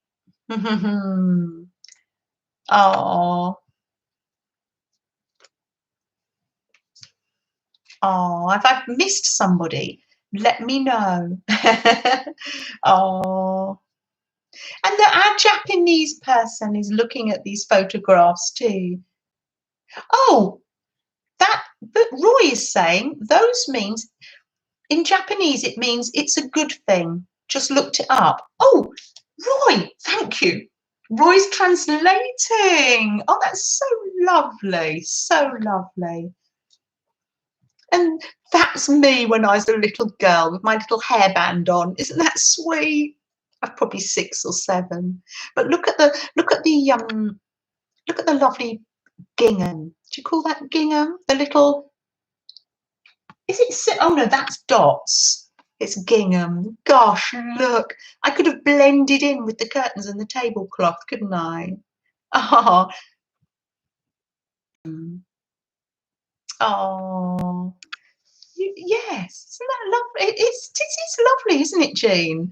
Oh. Oh, if I've missed somebody, let me know. Oh. And our Japanese person is looking at these photographs too. Oh, but Roy is saying those means, in Japanese, it means it's a good thing. Just looked it up. Oh, Roy, thank you. Roy's translating. Oh, that's so lovely. So lovely. And that's me when I was a little girl with my little hairband on. Isn't that sweet? I'm probably 6 or 7. But look at the lovely gingham. Do you call that gingham? The little, is it, oh no, that's dots. It's gingham. Gosh, look. I could have blended in with the curtains and the tablecloth, couldn't I? Oh, oh. Yes, isn't that lovely? It's lovely, isn't it, Jean?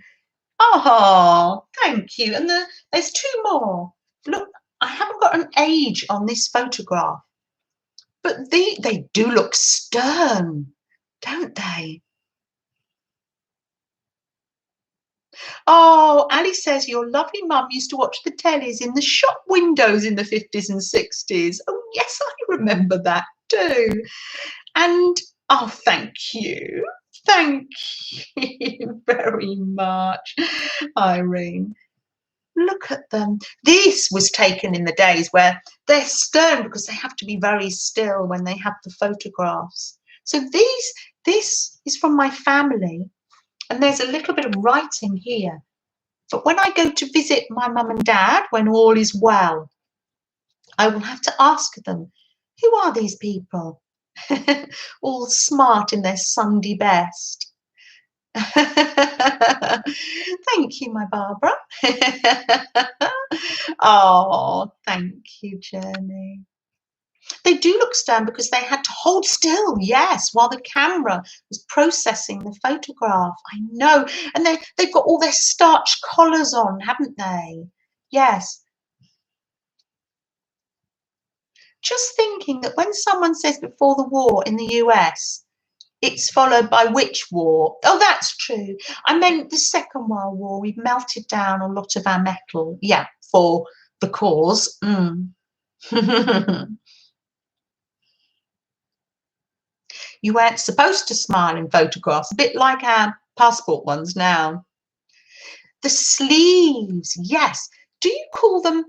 Oh, thank you. And there's 2 more. Look, I haven't got an age on this photograph, but they do look stern, don't they? Oh, Ali says your lovely mum used to watch the tellies in the shop windows in the 50s and 60s. Oh, yes, I remember that too. And oh, thank you. Thank you very much, Irene. Look at them. This was taken in the days where they're stern because they have to be very still when they have the photographs. So this is from my family, and there's a little bit of writing here. But when I go to visit my mum and dad, when all is well, I will have to ask them, who are these people? All smart in their Sunday best. Thank you, my Barbara. Oh, thank you, Jenny. They do look stern because they had to hold still, yes, while the camera was processing the photograph. I know. And they've got all their starched collars on, haven't they? Yes. Just thinking that when someone says before the war in the US, it's followed by which war? Oh, that's true. I meant the Second World War. We've melted down a lot of our metal. Yeah, for the cause. You weren't supposed to smile in photographs, a bit like our passport ones now. The sleeves, yes. Do you call them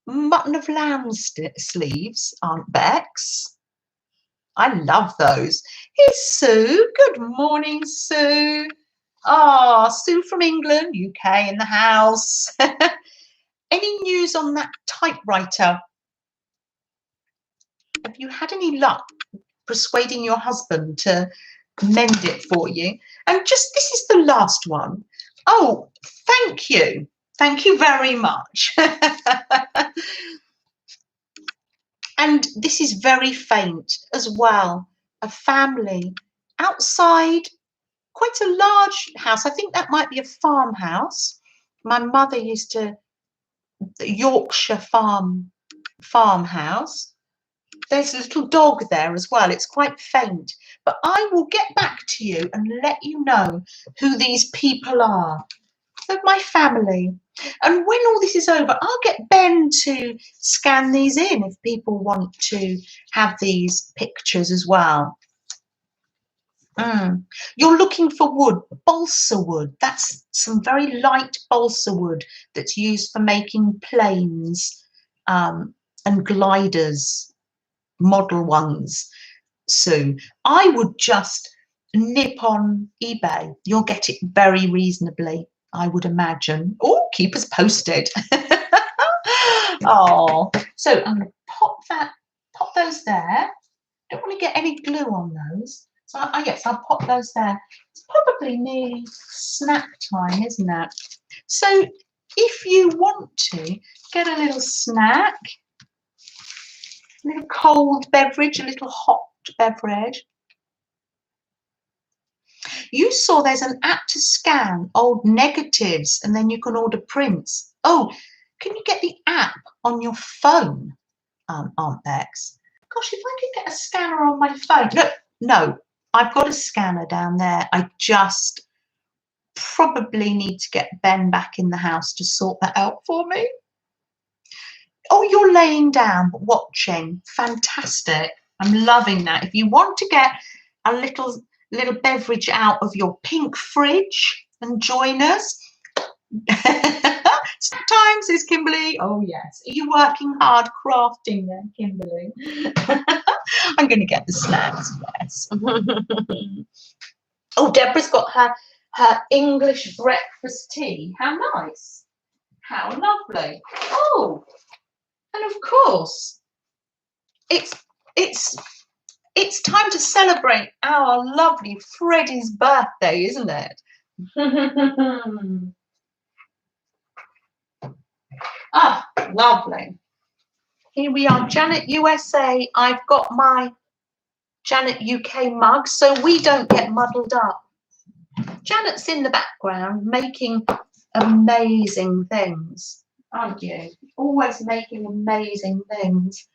mutton of lamb sleeves, Aunt Becs? I love those. Here's Sue. Good morning, Sue. Oh, Sue from England, UK in the house. Any news on that typewriter? Have you had any luck persuading your husband to mend it for you? And just, this is the last one. Oh, thank you. Thank you very much. And this is very faint as well. A family outside quite a large house. I think that might be a farmhouse. My mother used to, the Yorkshire farmhouse. There's a little dog there as well. It's quite faint. But I will get back to you and let you know who these people are. They're my family. And when all this is over, I'll get Ben to scan these in if people want to have these pictures as well. You're looking for wood, balsa wood. That's some very light balsa wood that's used for making planes and gliders, model ones. So I would just nip on eBay. You'll get it very reasonably, I would imagine. Oh, keep us posted. Oh, so I'm going to pop those there. Don't want to get any glue on those. So yes, I'll pop those there. It's probably nearly snack time, isn't it? So if you want to get a little snack, a little cold beverage, a little hot beverage. You saw there's an app to scan old negatives and then you can order prints. Oh, can you get the app on your phone, Aunt Becs? Gosh, if I could get a scanner on my phone. No, I've got a scanner down there. I just probably need to get Ben back in the house to sort that out for me. Oh, you're laying down, watching. Fantastic. I'm loving that. If you want to get a little beverage out of your pink fridge and join us. Sometimes, says Kimberly. Oh, yes. Are you working hard crafting then, Kimberly? I'm going to get the snaps, yes. Oh, Deborah's got her English breakfast tea. How nice. How lovely. Oh, and of course, it's time to celebrate our lovely Freddie's birthday, isn't it? Ah, lovely. Here we are, Janet USA. I've got my Janet UK mug so we don't get muddled up. Janet's in the background making amazing things, aren't you? Always making amazing things.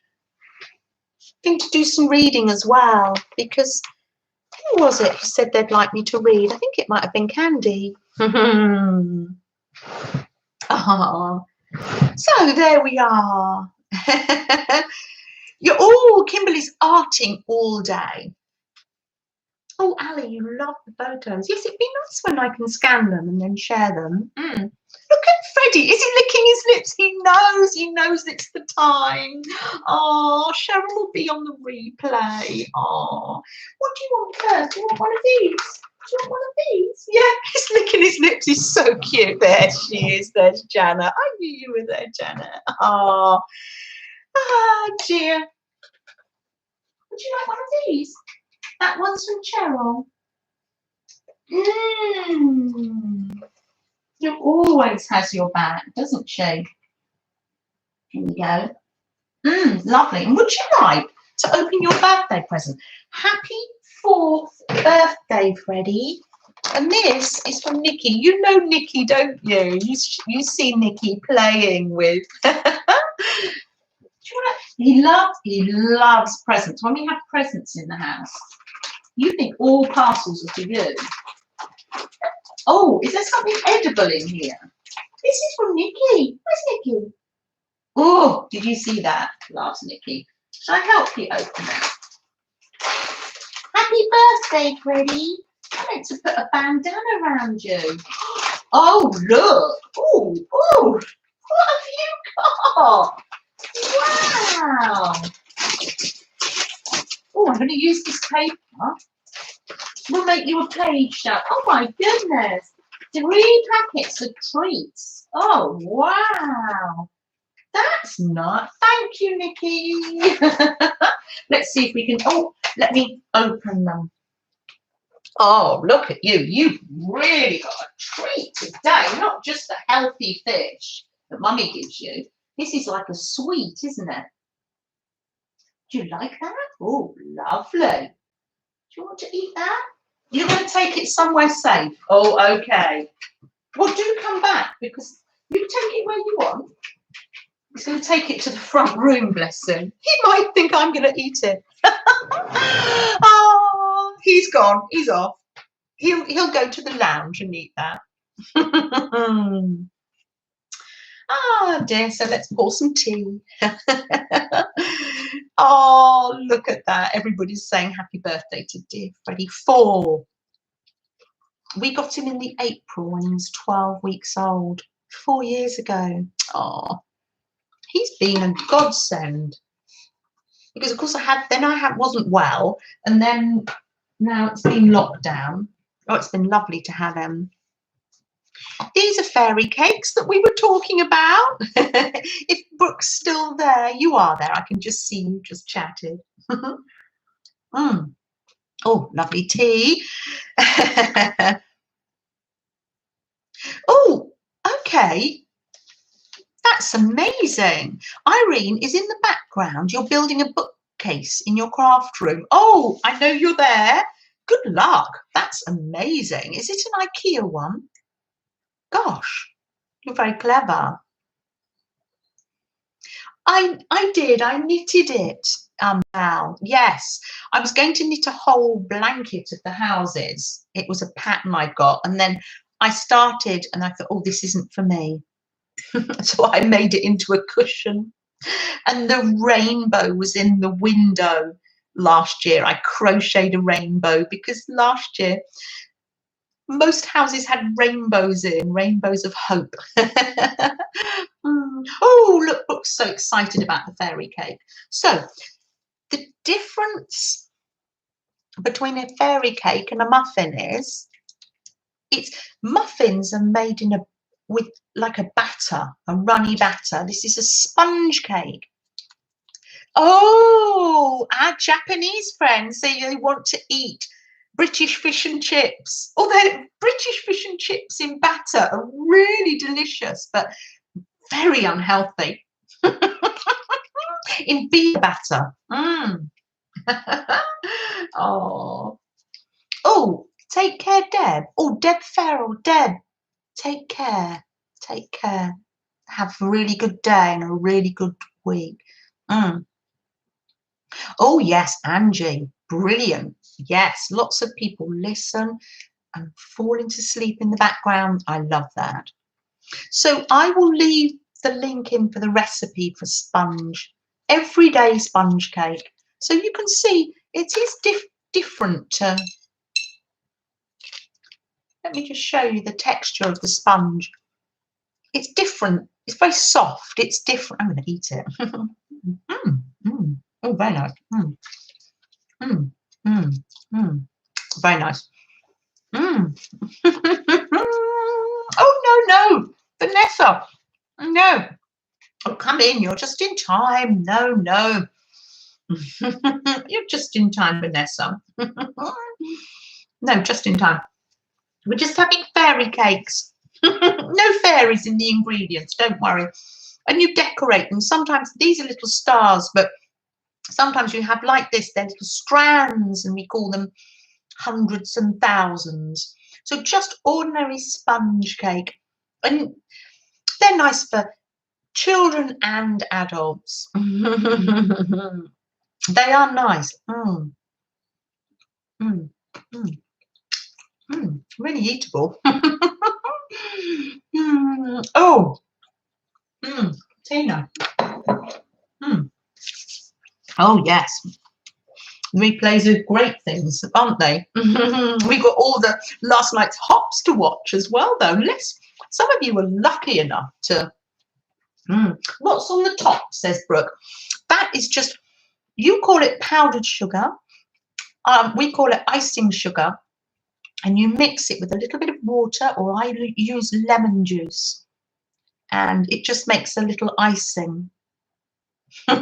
Going to do some reading as well, because who was it who said they'd like me to read? I think it might have been Candy. Oh, so there we are. Kimberly's arting all day. Oh, Ali, you love the photos. Yes, it'd be nice when I can scan them and then share them. Look at Freddie. Is he licking his lips? He knows it's the time. Oh, Sharon will be on the replay. Oh, what do you want first? Do you want one of these? Do you want one of these? Yeah, he's licking his lips. He's so cute. There she is. There's Jana. I knew you were there, Jana. Oh, dear. Would you like one of these? That one's from Cheryl. She always has your back, doesn't she? Here we go. Lovely. And would you like to open your birthday present? Happy 4th birthday, Freddie. And this is from Nikki. You know Nikki, don't you? You see Nikki playing with. He loves presents. When we have presents in the house, you think all parcels are for you. Oh, is there something edible in here? This is from Nikki. Where's Nikki? Oh, did you see that? Laughs Nikki. Shall I help you open it? Happy birthday, Freddie. I meant to put a bandana around you. Oh, look. Oh, what have you got? Wow. Oh, I'm going to use this paper. We'll make you a page down. Oh my goodness. 3 packets of treats. Oh, wow. That's nice. Thank you, Nikki. Let's see if we can. Oh, let me open them. Oh, look at you. You've really got a treat today. Not just a healthy fish that Mummy gives you. This is like a sweet, isn't it? Do you like that? Oh, lovely. Do you want to eat that? You're going to take it somewhere safe. Oh, okay. Well, do come back, because you take it where you want. He's going to take it to the front room, bless him. He might think I'm going to eat it. Oh, he's gone. He's off. He'll go to the lounge and eat that. Oh dear, so let's pour some tea. Oh, look at that. Everybody's saying happy birthday to dear Freddie. 4. We got him in the April when he was 12 weeks old, 4 years ago. Oh, he's been a godsend. Because of course I wasn't well, and then now it's been lockdown. Oh, it's been lovely to have him. These are fairy cakes that we were talking about. If Brooke's still there, you are there. I can just see you just chatted. Oh, lovely tea. Oh, okay. That's amazing. Irene is in the background. You're building a bookcase in your craft room. Oh, I know you're there. Good luck. That's amazing. Is it an IKEA one? Gosh, you're very clever. I did. I knitted it, Al. Yes, I was going to knit a whole blanket of the houses. It was a pattern I got, and then I started, and I thought, oh, this isn't for me. So I made it into a cushion, and the rainbow was in the window last year. I crocheted a rainbow because last year most houses had rainbows of hope. Oh, look, Brooke's so excited about the fairy cake. So the difference between a fairy cake and a muffin is it's muffins are made in a with like a batter, a runny batter. This is a sponge cake. Oh, our Japanese friends say they want to eat British fish and chips. Although British fish and chips in batter are really delicious, but very unhealthy. In beer batter. Oh. Oh, take care, Deb. Oh, Deb Farrell. Deb, take care. Take care. Have a really good day and a really good week. Oh, yes, Angie. Brilliant. Yes, lots of people listen and fall into sleep in the background. I love that. So I will leave the link in for the recipe for sponge, everyday sponge cake. So you can see it is different. Let me just show you the texture of the sponge. It's different. It's very soft. It's different. I'm going to eat it. Oh, very nice. Very nice. Oh, no, Vanessa. No. Oh, come in. You're just in time. No. You're just in time, Vanessa. No, just in time. We're just having fairy cakes. No fairies in the ingredients, don't worry. And you decorate them. Sometimes these are little stars, but sometimes you have like this, they're little strands, and we call them hundreds and thousands. So just ordinary sponge cake. And they're nice for children and adults. They are nice. Really eatable. Oh, Tina. Oh, yes. Replays are great things, aren't they? We got all the last night's hops to watch as well, though. Some of you were lucky enough to. What's on the top, says Brooke. That is just, you call it powdered sugar. We call it icing sugar. And you mix it with a little bit of water, or I use lemon juice. And it just makes a little icing. So,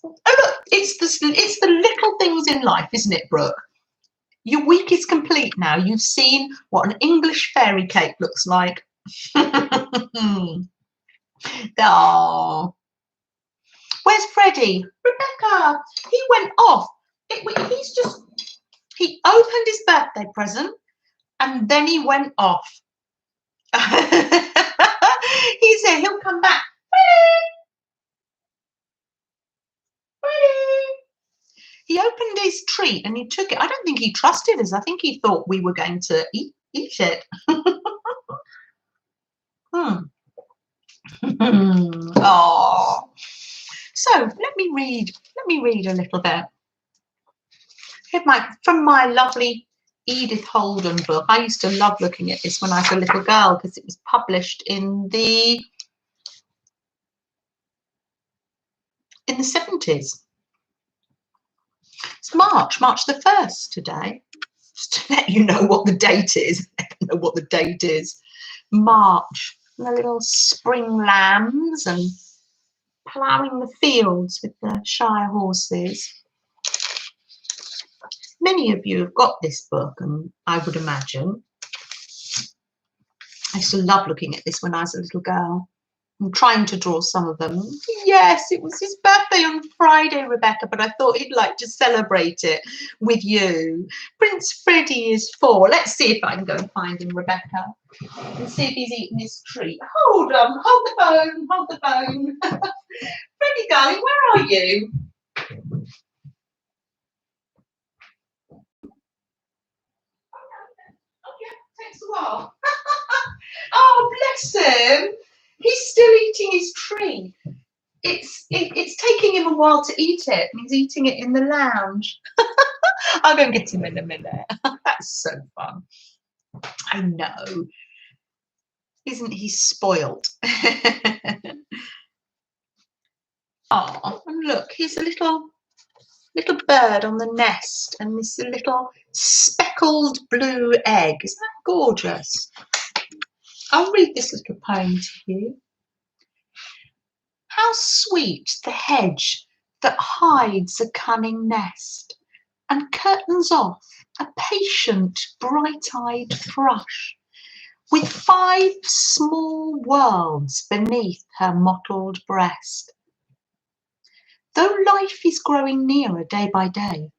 look, it's the little things in life, isn't it, Brooke? Your week is complete now. You've seen what an English fairy cake looks like. Oh. Where's Freddie? Rebecca, he went off. He opened his birthday present and then he went off. He said he'll come back. Freddie. He opened his treat and he took it. I don't think he trusted us. I think he thought we were going to eat it. Oh. So let me read a little bit. From my lovely Edith Holden book. I used to love looking at this when I was a little girl because it was published in the 70s. It's March the 1st today. Just to let you know what the date is. I don't know what the date is. March. And the little spring lambs and ploughing the fields with the Shire horses. Many of you have got this book, and I would imagine. I used to love looking at this when I was a little girl. I'm trying to draw some of them. Yes, it was his birthday on Friday, Rebecca, but I thought he'd like to celebrate it with you. Prince Freddie is 4. Let's see if I can go and find him, Rebecca, and see if he's eaten his treat. Hold on, hold the phone. Freddie, darling, where are you? Oh, yeah, takes a while. Oh, bless him. He's still eating his treat. It's taking him a while to eat it. He's eating it in the lounge. I'll go and get him in a minute. That's so fun. I know. Isn't he spoilt? Oh, and look, here's a little bird on the nest, and this little speckled blue egg. Isn't that gorgeous? I'll read this little poem to you. How sweet the hedge that hides a cunning nest, and curtains off a patient, bright-eyed thrush, with 5 small worlds beneath her mottled breast. Though life is growing nearer day by day,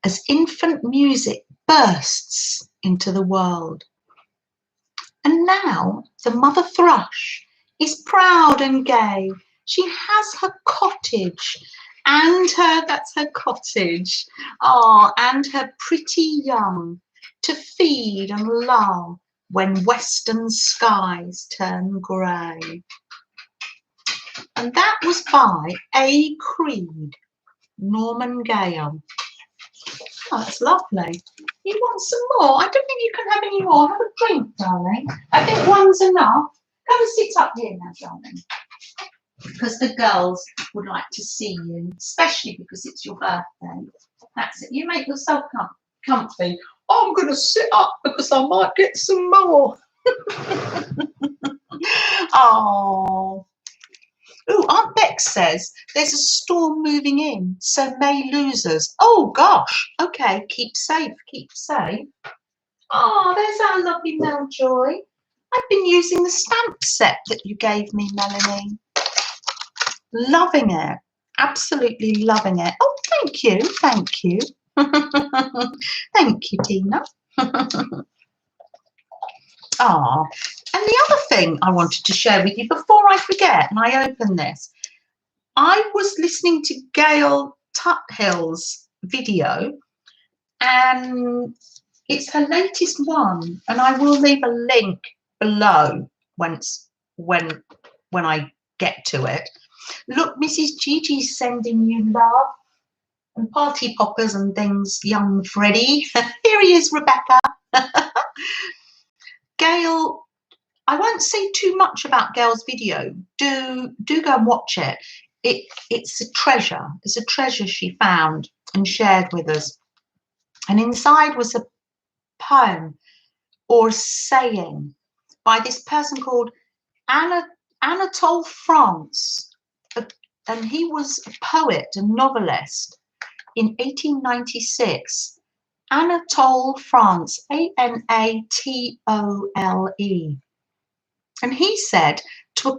as infant music bursts into the world. And now the mother thrush is proud and gay. She has her cottage and that's her cottage, and her pretty young to feed and lull when western skies turn grey. And that was by A. Creed, Norman Gale. Oh, that's lovely. You want some more? I don't think you can have any more. Have a drink, darling. I think one's enough. Come and sit up here now, darling. Because the girls would like to see you, especially because it's your birthday. That's it. You make yourself comfy. I'm going to sit up because I might get some more. Oh. Oh, Aunt Becs says there's a storm moving in, so may lose us. Oh gosh. Okay, keep safe, keep safe. Oh, there's our lovely Mel Joy. I've been using the stamp set that you gave me, Melanie. Loving it. Absolutely loving it. Oh, thank you. Thank you. Thank you, Tina. Ah, and the other thing I wanted to share with you before I forget, and I open this, I was listening to Gail Tuthill's video, and it's her latest one, and I will leave a link below when I get to it. Look, Mrs. Gigi's sending you love and party poppers and things, young Freddie. Here he is, Rebecca. Gail, I won't say too much about Gail's video. Do go and watch it. It's a treasure. It's a treasure she found and shared with us. And inside was a poem or saying by this person called Anatole France. And he was a poet and novelist in 1896. Anatole France, Anatole. And he said, to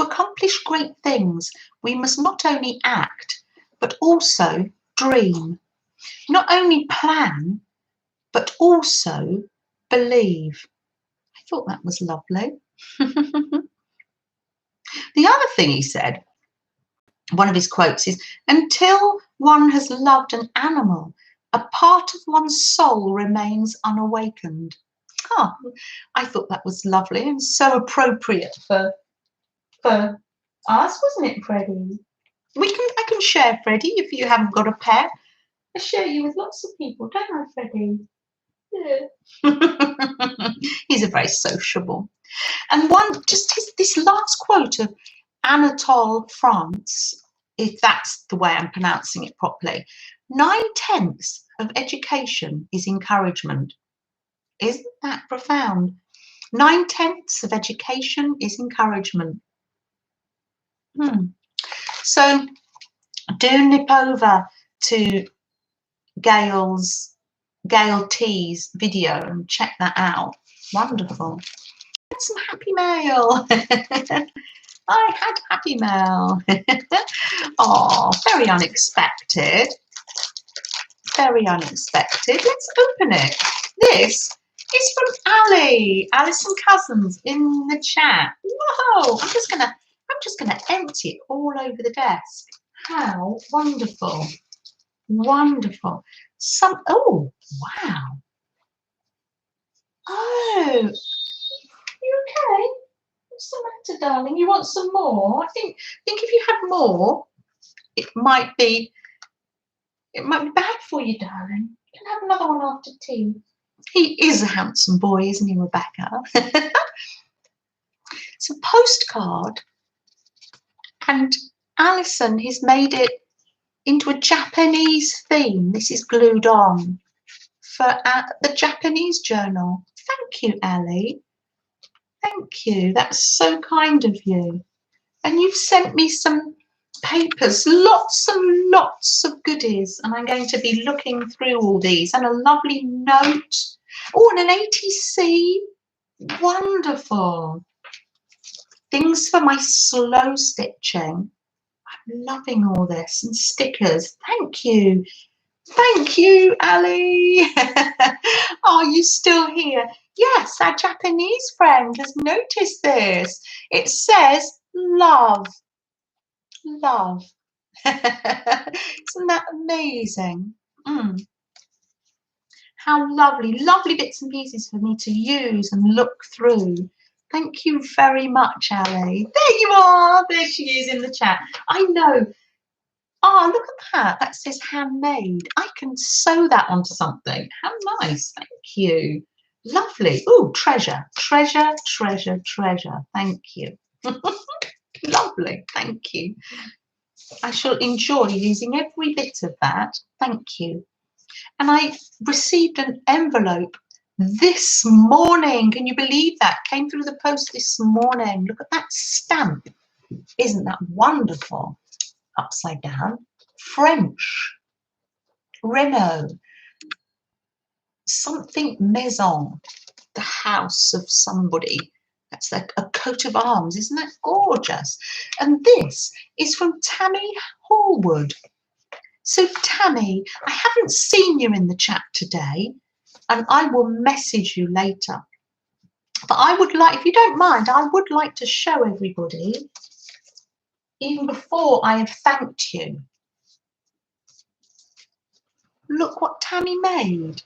accomplish great things, we must not only act, but also dream. Not only plan, but also believe. I thought that was lovely. The other thing he said, one of his quotes is, until one has loved an animal, a part of one's soul remains unawakened. Oh, I thought that was lovely and so appropriate for us, wasn't it, Freddie? I can share Freddie if you haven't got a pet. I share you with lots of people, don't I, Freddie? Yeah. He's a very sociable. And this last quote of Anatole France, if that's the way I'm pronouncing it properly, 9/10 of education is encouragement. Isn't that profound? 9/10 of education is encouragement. So do nip over to Gail T's video and check that out. Wonderful. Some happy mail. I had happy mail. Oh, very unexpected. Very unexpected. Let's open it. This is from Alice and Cousins in the chat. Whoa! I'm just gonna empty it all over the desk. How wonderful. Wonderful. Oh, wow. Oh, you okay? What's the matter, darling? You want some more? I think if you had more, it might be bad for you, darling. You can have another one after tea. He is a handsome boy, isn't he, Rebecca? It's a postcard And Alison has made it into a Japanese theme. This is glued on for the Japanese journal. Thank you, Ali. Thank you. That's so kind of you. And you've sent me some papers, lots and lots of goodies. And I'm going to be looking through all these. And a lovely note. Oh, and an ATC. Wonderful. Things for my slow stitching. I'm loving all this. And stickers. Thank you. Thank you, Ali. Are you still here? Yes, our Japanese friend has noticed this. It says love. Love. Isn't that amazing? How lovely. Lovely bits and pieces for me to use and look through. Thank you very much, Ali. There you are. There she is in the chat. I know. Oh, look at that. That says handmade. I can sew that onto something. How nice. Thank you. Lovely. Oh, treasure. Treasure, treasure, treasure. Thank you. Lovely. Thank you. I shall enjoy using every bit of that. Thank you. And I received an envelope this morning. Can you believe that? Came through the post this morning. Look at that stamp. Isn't that wonderful? Upside down. French. Renault. Something maison. The house of somebody. That's like a coat of arms. Isn't that gorgeous? And this is from Tammy Hallwood. So Tammy, I haven't seen you in the chat today, and I will message you later. But I would like, if you don't mind, I would like to show everybody, even before I have thanked you. Look what Tammy made.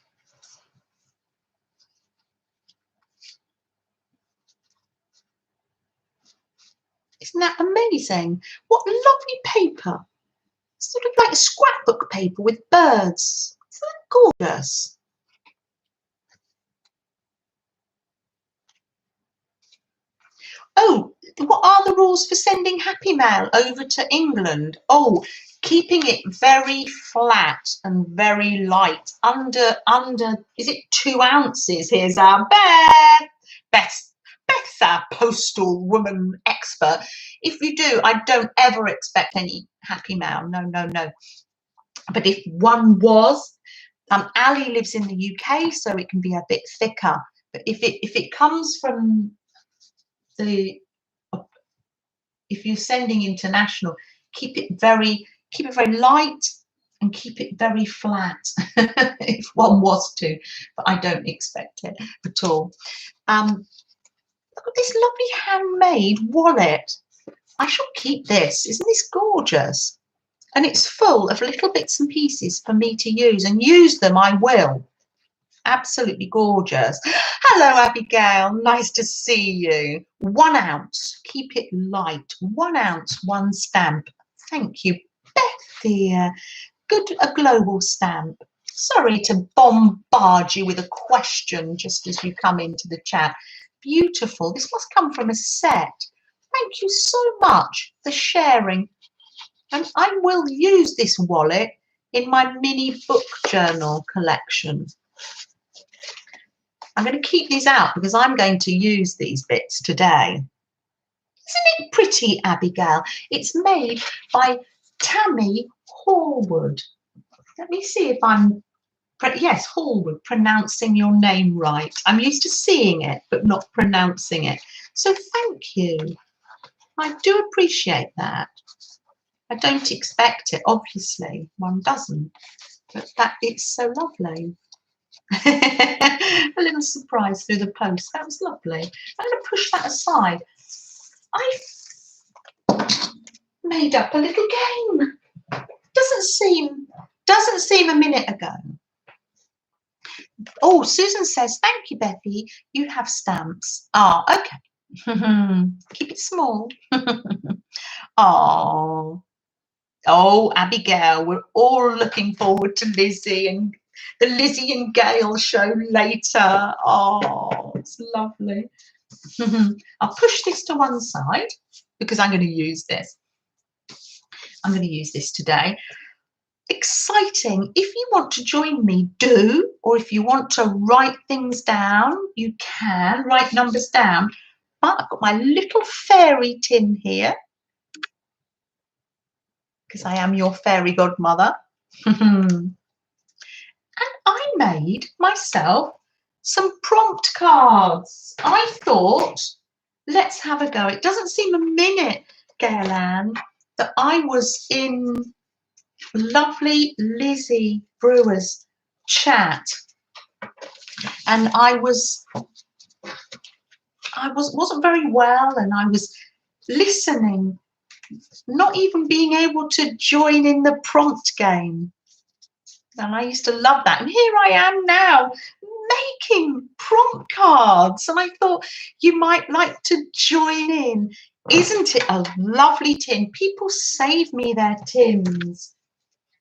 Isn't that amazing? What lovely paper. Sort of like scrapbook paper with birds. Isn't that gorgeous? Oh, what are the rules for sending Happy Mail over to England? Oh, keeping it very flat and very light. Under, is it 2 ounces? Here's our Beth's our postal woman expert. If you do, I don't ever expect any Happy Mail. No, no, no. But if one was, Ali lives in the UK, so it can be a bit thicker. But if it comes from if you're sending international, keep it very light and keep it very flat. If one was to, but I don't expect it at all. Look at this lovely handmade wallet. I shall keep this. Isn't this gorgeous? And it's full of little bits and pieces for me to use, and use them I will. Absolutely gorgeous. Hello, Abigail. Nice to see you. 1 ounce. Keep it light. 1 ounce, 1 stamp. Thank you, Beth dear. Good, a global stamp. Sorry to bombard you with a question just as you come into the chat. Beautiful. This must come from a set. Thank you so much for sharing. And I will use this wallet in my mini book journal collection. I'm going to keep these out because I'm going to use these bits today. Isn't it pretty, Abigail? It's made by Tammy Hallwood. Let me see if I'm, yes, Hallwood, pronouncing your name right. I'm used to seeing it, but not pronouncing it. So thank you. I do appreciate that. I don't expect it, obviously. One doesn't. But that it's so lovely. A little surprise through the post. That was lovely. I'm going to push that aside. I've made up a little game. Doesn't seem a minute ago. Oh, Susan says, thank you, Bethy. You have stamps. Ah, okay. Keep it small. Oh. Oh, Abigail, we're all looking forward to Lizzie and the Lizzie and Gail show later. Oh, it's lovely. I'll push this to one side because I'm going to use this. I'm going to use this today. Exciting. If you want to join me, do, or if you want to write things down, you can write numbers down. But I've got my little fairy tin here because I am your fairy godmother. And I made myself some prompt cards. I thought, let's have a go. It doesn't seem a minute, Gail Ann, that I was in lovely Lizzie Brewer's chat, and I wasn't very well, and I was listening, not even being able to join in the prompt game. And I used to love that. And here I am now making prompt cards. And I thought you might like to join in. Isn't it a lovely tin? People save me their tins.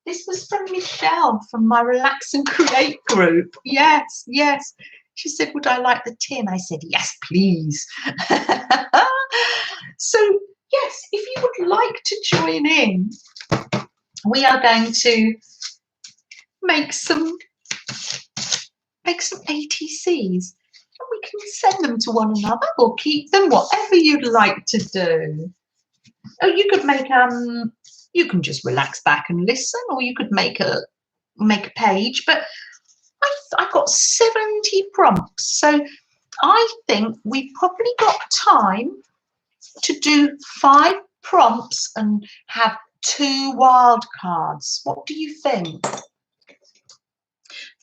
This was from Michelle from my Relax and Create group. Yes, yes. She said, would I like the tin? I said, yes, please. So, yes, if you would like to join in, we are going to make some ATCs. And we can send them to one another or keep them, whatever you'd like to do. Oh, you could make you can just relax back and listen, or you could make a page. But I've got 70 prompts, so I think we've probably got time to do 5 prompts and have 2 wild cards. What do you think?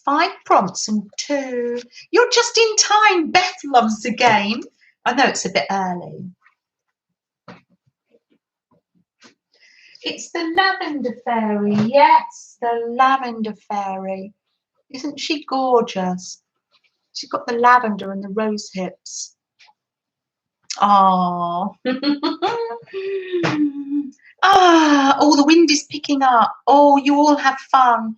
5 prompts and 2. You're just in time. Beth loves the game. I know it's a bit early. It's the Lavender Fairy. Yes, the Lavender Fairy. Isn't she gorgeous? She's got the lavender and the rose hips. Oh. Oh, the wind is picking up. Oh, you all have fun.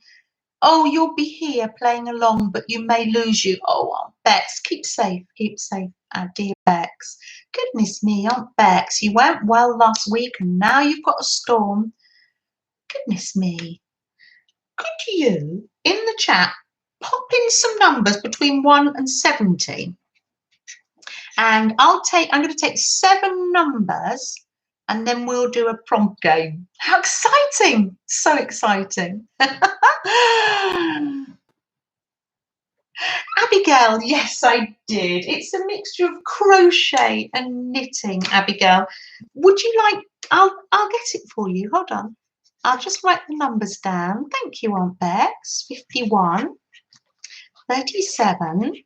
Oh, you'll be here playing along, but you may lose you. Oh, Aunt Becs, keep safe, our dear Becs. Goodness me, Aunt Becs, you weren't well last week and now you've got a storm. Goodness me. Could you, in the chat, pop in some numbers between 1 and 70? And I'm going to take 7 numbers and then we'll do a prompt game. How exciting! So exciting. Abigail, yes, I did. It's a mixture of crochet and knitting, Abigail. Would you like, I'll get it for you. Hold on. I'll just write the numbers down. Thank you, Aunt Becs. 51, 37,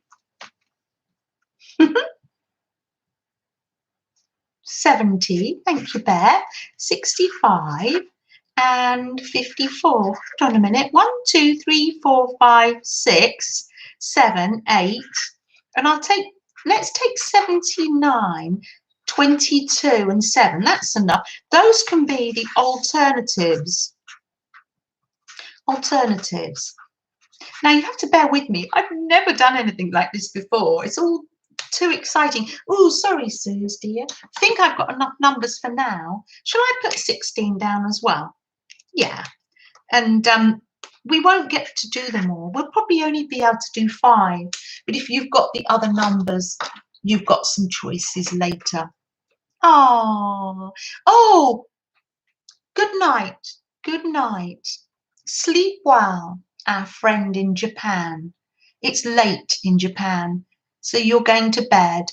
70, thank you, Beth, 65, and 54. Hold on a minute. 1, 2, 3, 4, 5, 6, 7, 8. And let's take 79, 22, and 7. That's enough. Those can be the alternatives. Now, you have to bear with me. I've never done anything like this before. It's all too exciting. Oh, sorry, Suze, dear. I think I've got enough numbers for now. Shall I put 16 down as well? Yeah. And we won't get to do them all. We'll probably only be able to do 5. But if you've got the other numbers, you've got some choices later. Oh, good night. Good night. Sleep well, our friend in Japan. It's late in Japan, so you're going to bed.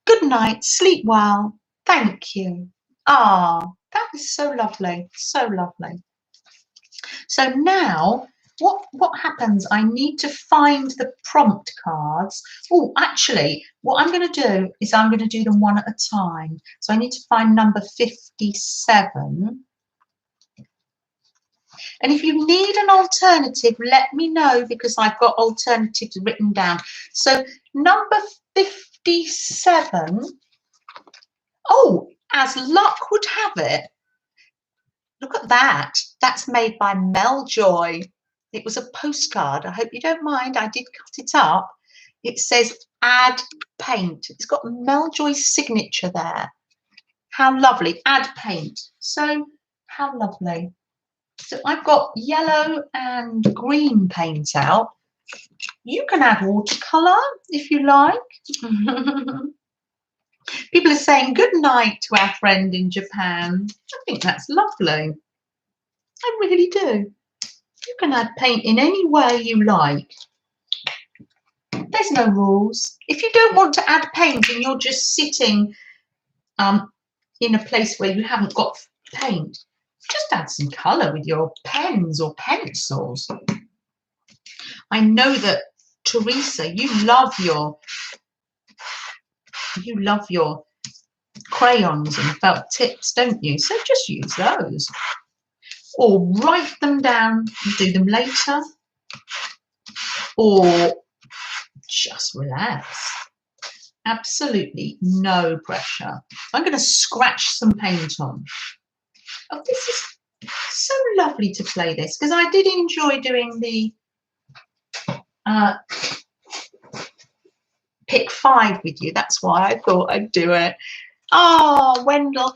Good night. Sleep well. Thank you. Ah, that was so lovely. So lovely. So now, what happens? I need to find the prompt cards. Oh, actually, what I'm going to do is I'm going to do them one at a time. So I need to find number 57. And if you need an alternative, let me know, because I've got alternatives written down. So number 57. Oh, as luck would have it, look at that. That's made by Mel Joy. It was a postcard. I hope you don't mind. I did cut it up. It says add paint. It's got Mel Joy's signature there. How lovely. Add paint. So How lovely. So I've got yellow and green paint out. You can add watercolour if you like. People are saying good night to our friend in Japan. I think that's lovely. I really do. You can add paint in any way you like. There's no rules. If you don't want to add paint and you're just sitting in a place where you haven't got paint, just add some colour with your pens or pencils. I know that Teresa, you love your crayons and felt tips, don't you? So just use those. Or write them down and do them later. Or just relax. Absolutely no pressure. I'm going to scratch some paint on. Oh, this is so lovely to play this, because I did enjoy doing the pick 5 with you. That's why I thought I'd do it. Oh, Wendell.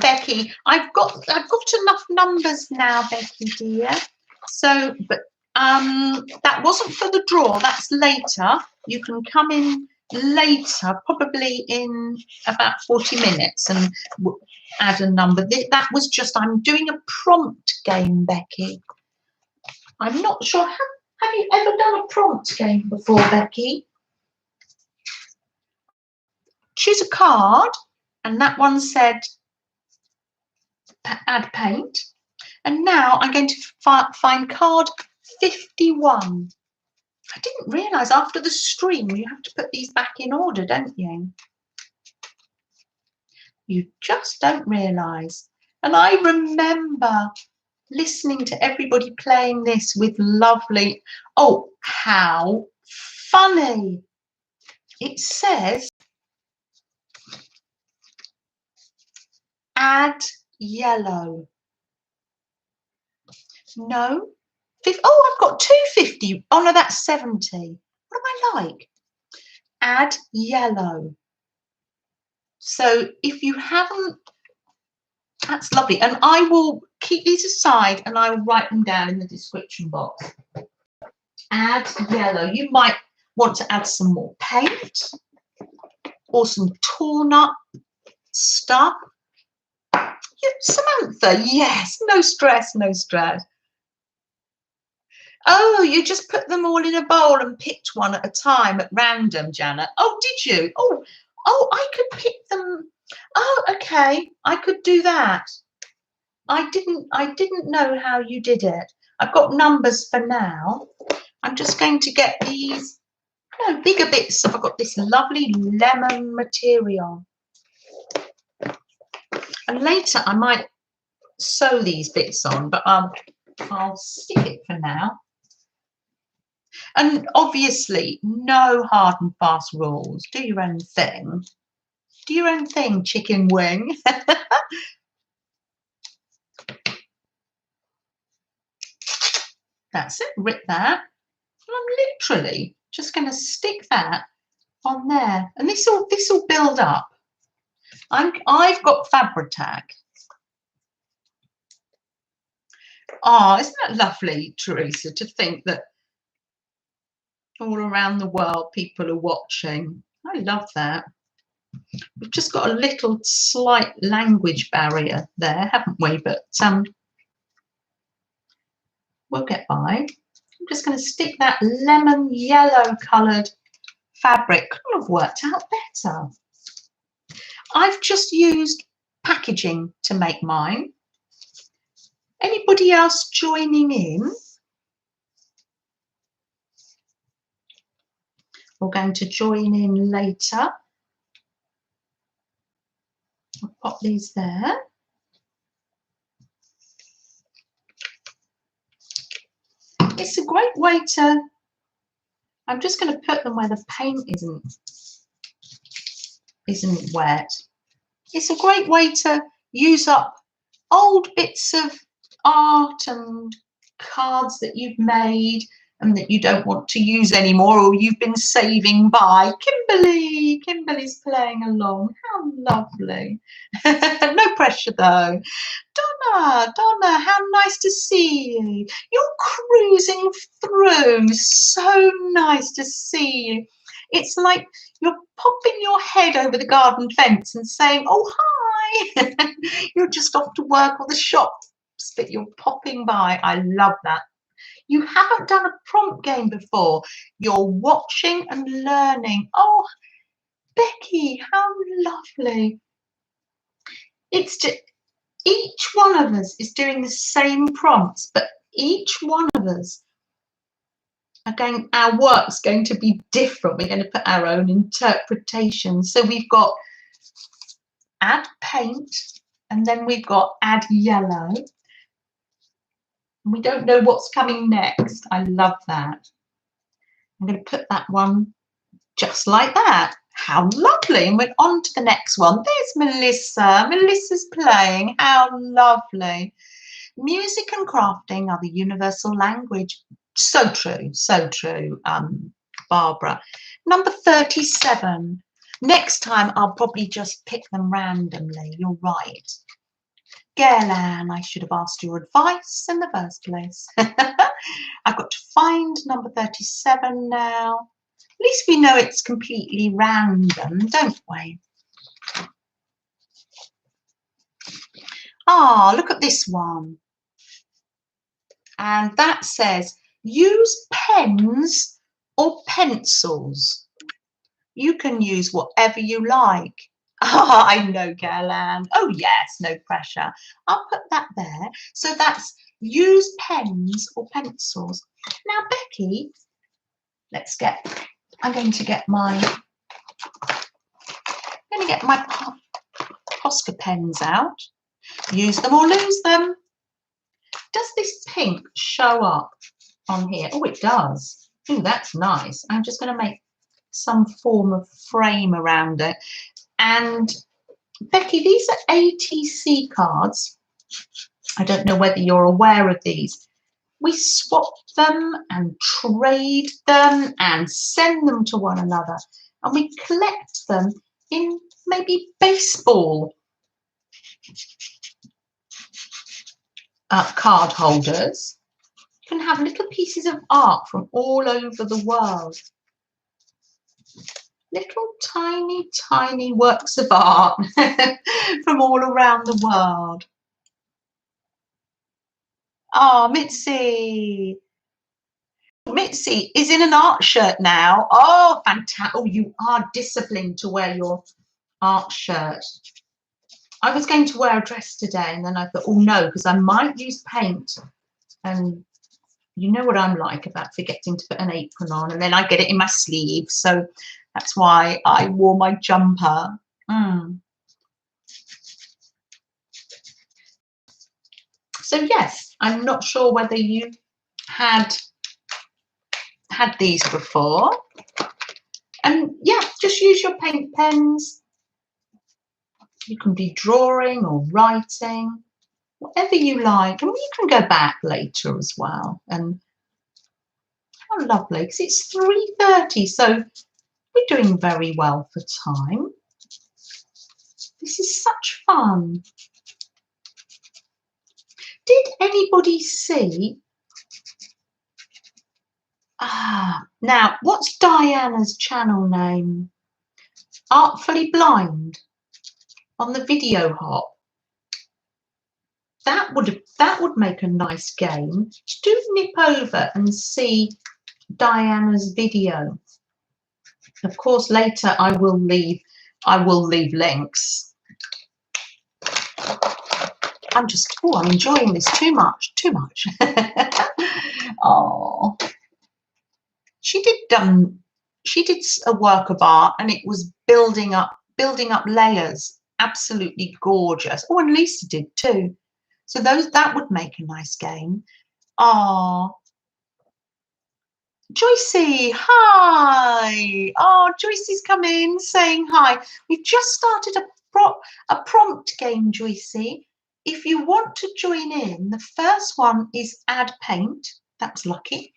Becky, I've got enough numbers now, Becky dear. So, but that wasn't for the draw. That's later. You can come in later, probably in about 40 minutes, and add a number. That was just, I'm doing a prompt game, Becky. I'm not sure. Have you ever done a prompt game before, Becky? Choose a card, and that one said add paint. And now I'm going to find card 51. I didn't realise after the stream you have to put these back in order, don't you? You just don't realise. And I remember listening to everybody playing this with lovely, oh, how funny. It says, add yellow. No. Oh, I've got 250. Oh, no, that's 70. What am I like? Add yellow. So if you haven't, that's lovely. And I will keep these aside and I will write them down in the description box. Add yellow. You might want to add some more paint or some torn up stuff. Yeah, Samantha, yes, no stress, no stress. Oh, you just put them all in a bowl and picked one at a time at random, Janet. Oh, did you? Oh, I could pick them. Oh, okay, I could do that. I didn't know how you did it. I've got numbers for now. I'm just going to get these bigger bits. I've got this lovely lemon material. And later I might sew these bits on, but I'll stick it for now. And obviously, no hard and fast rules. Do your own thing. Do your own thing, chicken wing. That's it. Rip that. And I'm literally just going to stick that on there, and this will build up. I've got Fabri-Tac. Oh, isn't that lovely, Teresa, to think that all around the world people are watching? I love that. We've just got a little slight language barrier there, haven't we? But we'll get by. I'm just going to stick that lemon yellow coloured fabric. Couldn't have worked out better. I've just used packaging to make mine. Anybody else joining in? We're going to join in later. I'll pop these there. It's a great way to, I'm just going to put them where the paint isn't wet. It's a great way to use up old bits of art and cards that you've made and that you don't want to use anymore, or you've been saving by. Kimberly's playing along. How lovely. No pressure though. Donna, how nice to see you. You're cruising through. So nice to see you. It's like you're popping your head over the garden fence and saying, oh, hi. You're just off to work or the shops, but you're popping by. I love that. You haven't done a prompt game before. You're watching and learning. Oh, Becky, how lovely. It's just, each one of us is doing the same prompts, but each one of us our work's going to be different. We're going to put our own interpretation. So we've got add paint, and then we've got add yellow. We don't know what's coming next. I love that. I'm going to put that one just like that. How lovely. And we're on to the next one. There's Melissa. Melissa's playing. How lovely. Music and crafting are the universal language. So true. So true, Barbara. Number 37. Next time, I'll probably just pick them randomly. You're right. Galan, I should have asked your advice in the first place. I've got to find number 37 now. At least we know it's completely random, don't we? Ah, look at this one. And that says, use pens or pencils. You can use whatever you like. Ah, I know, Galan. Oh, yes, no pressure. I'll put that there. So that's use pens or pencils. Now, Becky, I'm going to get my Posca pens out. Use them or lose them. Does this pink show up on here? Oh, it does. Oh, that's nice. I'm just going to make some form of frame around it. And Becky, these are ATC cards. I don't know whether you're aware of these. We swap them and trade them and send them to one another. And we collect them in maybe baseball card holders. You can have little pieces of art from all over the world. Little tiny works of art from all around the world. Oh, Mitzi is in an art shirt now. Oh, fantastic. Oh, you are disciplined to wear your art shirt. I was going to wear a dress today, and then I thought, oh no, because I might use paint. And you know what I'm like about forgetting to put an apron on, and then I get it in my sleeve. So that's why I wore my jumper. So yes, I'm not sure whether you had these before. And yeah, just use your paint pens. You can be drawing or writing, whatever you like. And you can go back later as well. And how lovely, because it's 3:30, so we're doing very well for time. This is such fun. Did anybody see? Now, what's Diana's channel name? Artfully Blind on the video hop. That would make a nice game. Do nip over and see Diana's video. Of course, later I will leave links. I'm enjoying this too much. Oh, she did a work of art, and it was building up layers. Absolutely gorgeous. Oh, and Lisa did too. So that would make a nice game. Oh, Joycey, hi. Oh, Joycey's come in saying hi. We've just started a prompt game, Joycey. If you want to join in, the first one is add paint. That's lucky.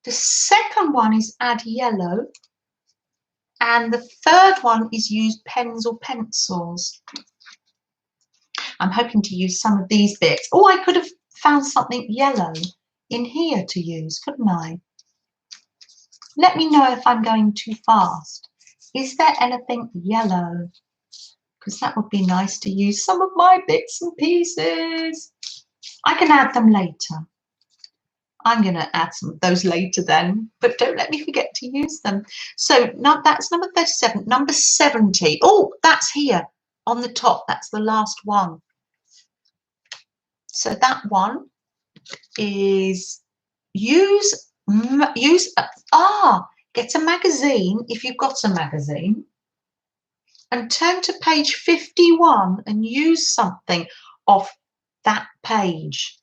The second one is add yellow. And the third one is use pens or pencils. I'm hoping to use some of these bits. Oh, I could have found something yellow in here to use, couldn't I? Let me know if I'm going too fast. Is there anything yellow? Because that would be nice to use some of my bits and pieces. I can add them later. I'm going to add some of those later then, but don't let me forget to use them. So now that's number 37. Number 70. Oh, that's here on the top. That's the last one. So that one is get a magazine if you've got a magazine and turn to page 51 and use something off that page.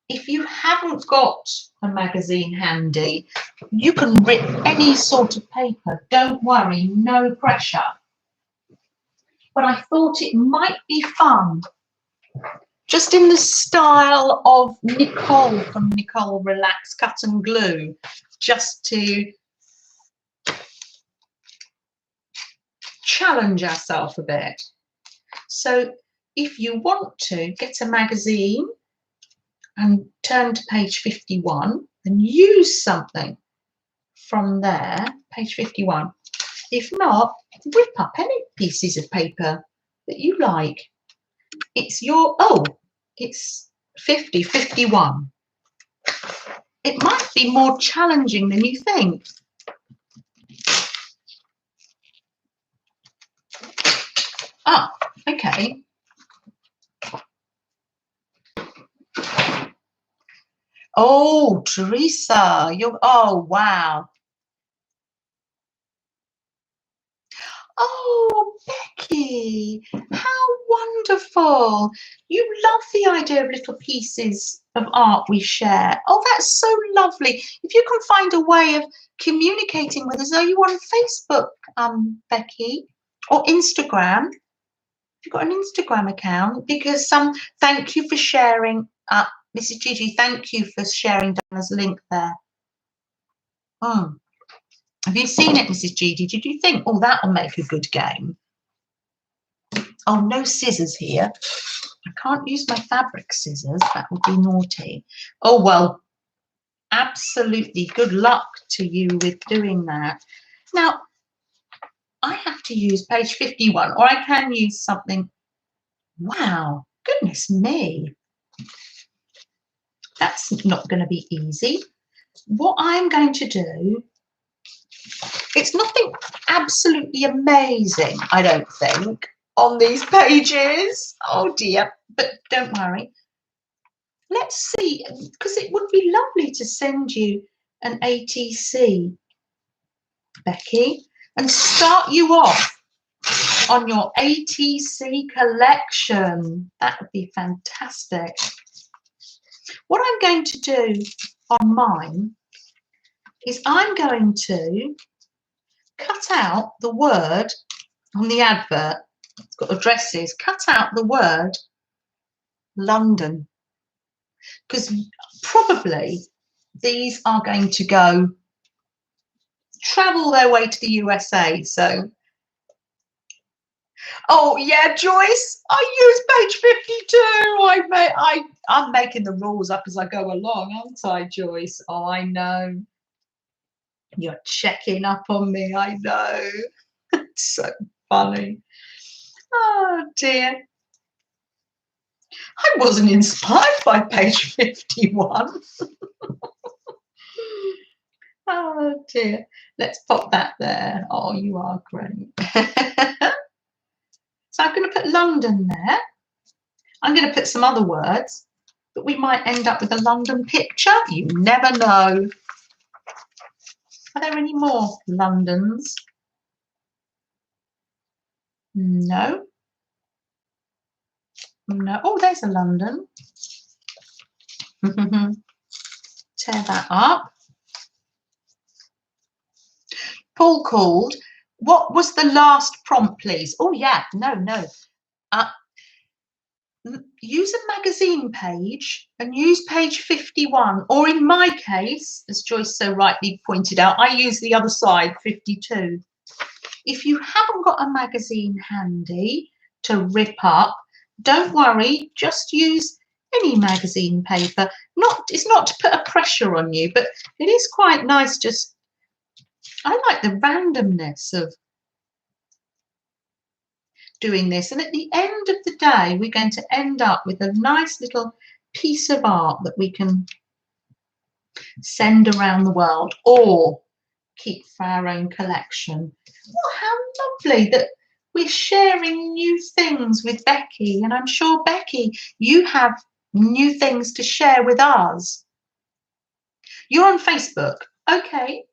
If you haven't got a magazine handy, you can rip any sort of paper. Don't worry, no pressure. But I thought it might be fun, just in the style of Nicole from Nicole Relax Cut and Glue, just to challenge ourselves a bit. So if you want to, get a magazine and turn to page 51 and use something from there, page 51. If not, rip up any pieces of paper that you like. It's your, it's 51. It might be more challenging than you think. Ah, okay. Oh, Teresa, oh, wow. Oh, Becky, how wonderful. You love the idea of little pieces of art we share. Oh, that's so lovely. If you can find a way of communicating with us, are you on Facebook, Becky, or Instagram? You've got an Instagram account, because thank you for sharing, Mrs. Gigi, thank you for sharing Dana's link there. Have you seen it, Mrs. Gigi? Did you think, oh, that'll make a good game? Oh, no scissors here. I can't use my fabric scissors. That would be naughty. Oh, well, absolutely good luck to you with doing that. Now, I have to use page 51, or I can use something. Wow, goodness me. That's not going to be easy. What I'm going to do, it's nothing absolutely amazing, I don't think, on these pages. Oh dear, but don't worry. Let's see, because it would be lovely to send you an ATC, Becky, and start you off on your ATC collection. That would be fantastic. What I'm going to do on mine is I'm going to cut out the word on the advert. It's got addresses. Cut out the word London, because probably these are going to travel their way to the USA. So, oh yeah, Joyce, I use page 52. I'm making the rules up as I go along, aren't I, Joyce? Oh, I know. You're checking up on me, I know. It's so funny. Oh dear. I wasn't inspired by page 51. Oh dear. Let's pop that there. Oh, you are great. So I'm going to put London there. I'm going to put some other words, but we might end up with a London picture. You never know. Are there any more Londons? No. No. Oh, there's a London. Tear that up. Paul called. What was the last prompt, please? Oh, yeah. No. use a magazine page and use page 51, or in my case, as Joyce so rightly pointed out, I use the other side, 52. If you haven't got a magazine handy to rip up, don't worry, just use any magazine paper. It's not to put a pressure on you, but it is quite nice. Just, I like the randomness of doing this, and at the end of the day we're going to end up with a nice little piece of art that we can send around the world or keep for our own collection. Oh, how lovely that we're sharing new things with Becky, and I'm sure, Becky, you have new things to share with us. You're on Facebook. Okay,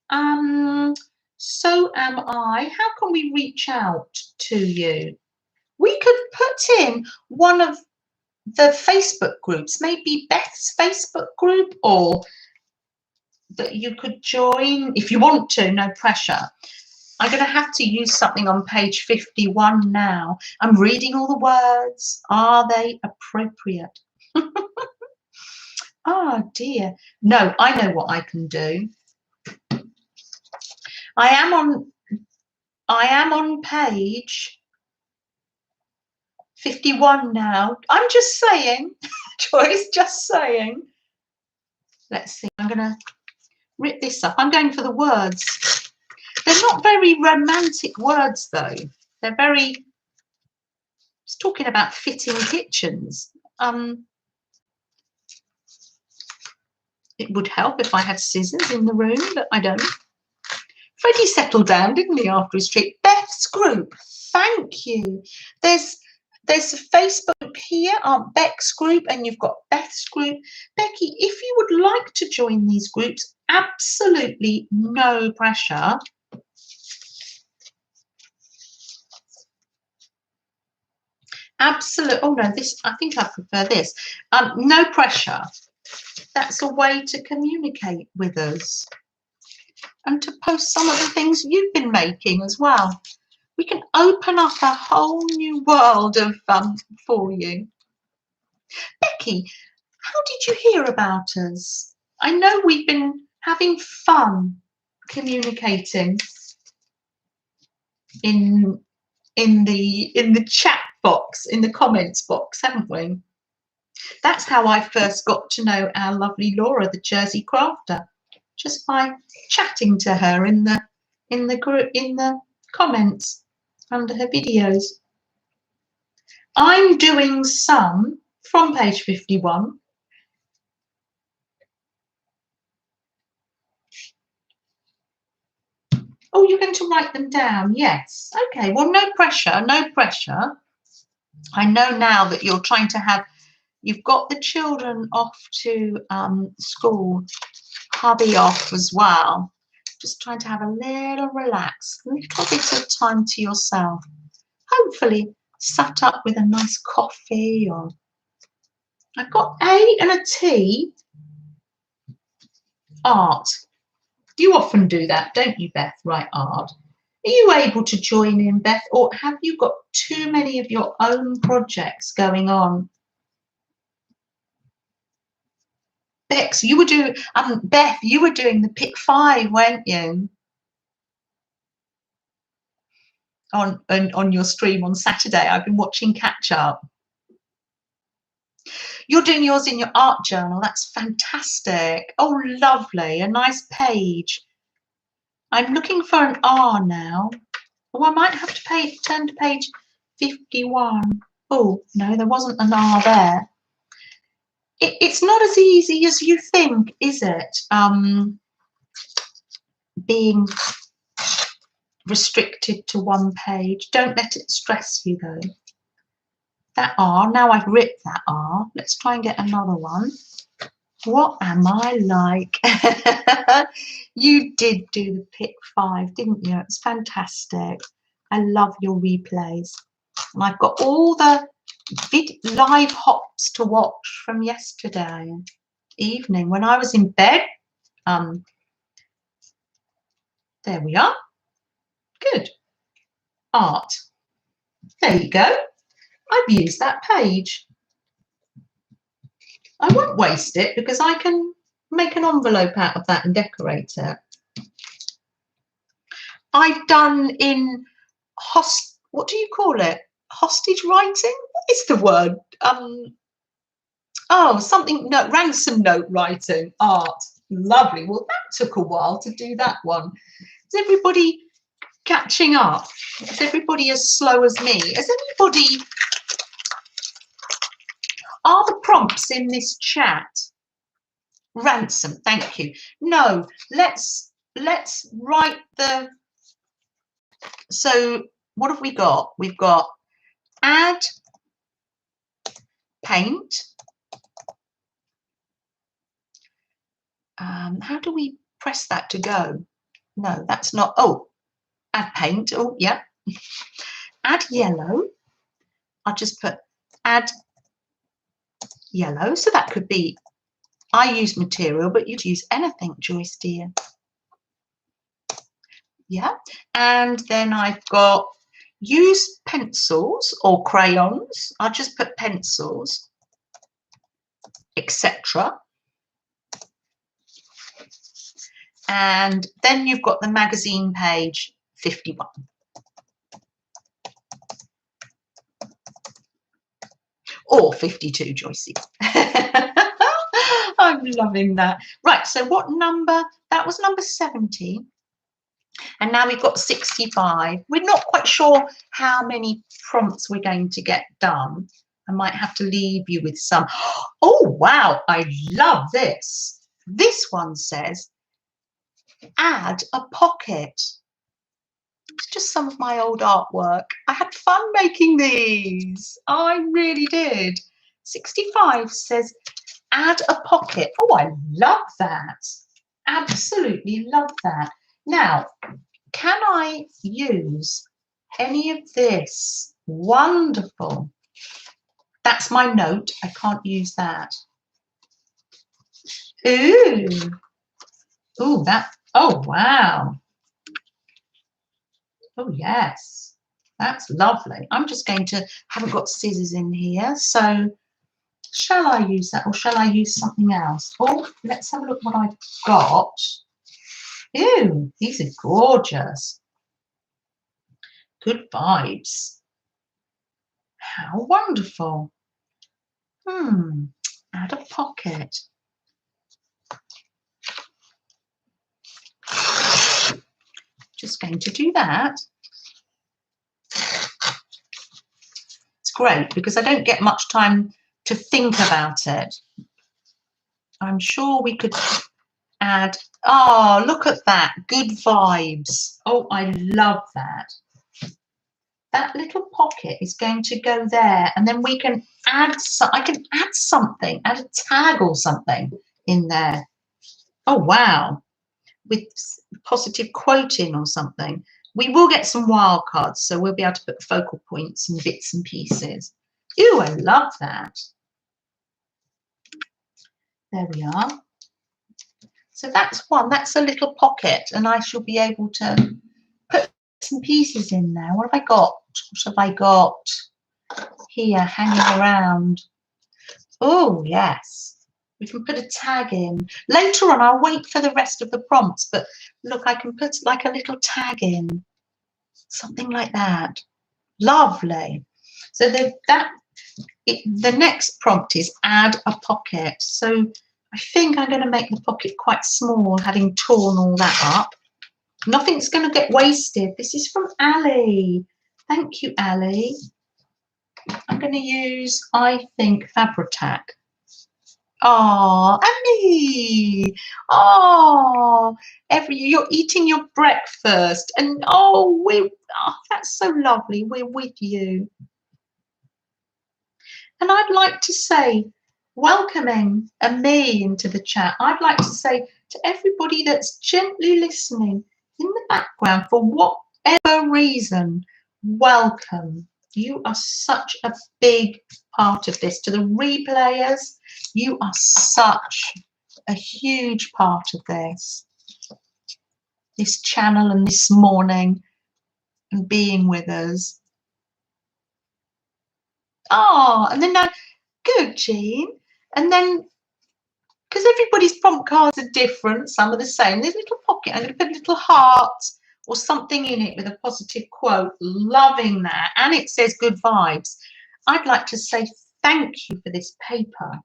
so am I. How can we reach out to you? We could put in one of the Facebook groups, maybe Beth's Facebook group, or that you could join if you want to, no pressure. I'm going to have to use something on page 51 now. I'm reading all the words. Are they appropriate? Oh dear. No, I know what I can do. I am on page 51 now. I'm just saying, Joyce, just saying. Let's see, I'm going to rip this up. I'm going for the words. They're not very romantic words, though. They're very, it's talking about fitting kitchens. It would help if I had scissors in the room, but I don't. Freddie settled down, didn't he, after his trip? Beth's group, thank you. There's a Facebook group here, Aunt Becs group, and you've got Beth's group. Becky, if you would like to join these groups, absolutely no pressure. Absolute. Oh no, this, I think I prefer this. No pressure. That's a way to communicate with us and to post some of the things you've been making as well. We can open up a whole new world of for you. Becky, how did you hear about us? I know we've been having fun communicating in the chat box, in the comments box, haven't we? That's how I first got to know our lovely Laura, the Jersey crafter, just by chatting to her in the comments under her videos. I'm doing some from page 51. Oh, you're going to write them down? Yes. Okay, well, no pressure, no pressure. I know now that you're trying to have, you've got the children off to school, hubby off as well. Just trying to have a little relax, a little bit of time to yourself. Hopefully sat up with a nice coffee, or I've got A and a T. Art. You often do that, don't you, Beth? Write art. Are you able to join in, Beth, or have you got too many of your own projects going on? Bex, you were doing, Beth, you were doing the pick 5, weren't you? On your stream on Saturday. I've been watching catch up. You're doing yours in your art journal. That's fantastic. Oh, lovely. A nice page. I'm looking for an R now. Oh, I might have to turn to page 51. Oh, no, there wasn't an R there. It's not as easy as you think, is it? Being restricted to one page. Don't let it stress you, though. That R, now I've ripped that R. Let's try and get another one. What am I like? You did do the pick 5, didn't you? It's fantastic. I love your replays. And I've got all the live hops to watch from yesterday evening when I was in bed. There we are. Good. Art. There you go. I've used that page. I won't waste it because I can make an envelope out of that and decorate it. I've done in what do you call it? Hostage writing? What is the word? Oh, something, no, ransom note writing art. Lovely. Well, that took a while to do that one. Is everybody catching up? Is everybody as slow as me? Is anybody, are the prompts in this chat? Ransom, thank you. No, let's write the, so what have we got? We've got add paint. How do we press that to go? No, that's not, oh, add paint, oh, yeah. Add yellow. I'll just put add yellow. So that could be, I use material, but you'd use anything, Joyce dear. Yeah. And then I've got use pencils or crayons. I'll just put pencils, etc. And then you've got the magazine page 51. Or 52, Joycey. I'm loving that. Right, so what number? That was number 70. And now we've got 65. We're not quite sure how many prompts we're going to get done. I might have to leave you with some. Oh, wow, I love this. This one says, add a pocket. It's just some of my old artwork. I had fun making these. I really did. 65 says, add a pocket. Oh, I love that. Absolutely love that. Now, can I use any of this? Wonderful. That's my note. I can't use that. Ooh. Ooh, that. Oh, wow. Oh, yes. That's lovely. I'm just going to, haven't got scissors in here. So shall I use that or shall I use something else? Oh, let's have a look what I've got. Ew, these are gorgeous. Good vibes. How wonderful. Add a pocket. Just going to do that. It's great because I don't get much time to think about it. I'm sure we could add, oh, look at that, good vibes. Oh, I love that. That little pocket is going to go there, and then we can add, I can add something, add a tag or something in there. Oh, wow. With positive quoting or something. We will get some wildcards, so we'll be able to put focal points and bits and pieces. Ooh, I love that. There we are. So that's one, that's a little pocket, and I shall be able to put some pieces in there. What have I got? What have I got here hanging around? Oh, yes. We can put a tag in. Later on, I'll wait for the rest of the prompts, but look, I can put like a little tag in. Something like that. Lovely. So the next prompt is add a pocket. So I think I'm going to make the pocket quite small, having torn all that up. Nothing's going to get wasted. This is from Ali. Thank you, Ali. I'm going to use, I think, Fabri-Tac. Oh, Annie. Oh, you're eating your breakfast, and oh, that's so lovely. We're with you. And I'd like to say, welcoming a me into the chat, I'd like to say to everybody that's gently listening in the background for whatever reason, welcome. You are such a big part of this. To the replayers, you are such a huge part of this channel and this morning and being with us. Oh, and then good, Jean. And then because everybody's prompt cards are different. Some are the same. There's a little pocket. I'm going to put a little heart or something in it with a positive quote. Loving that. And it says good vibes. I'd like to say thank you for this paper.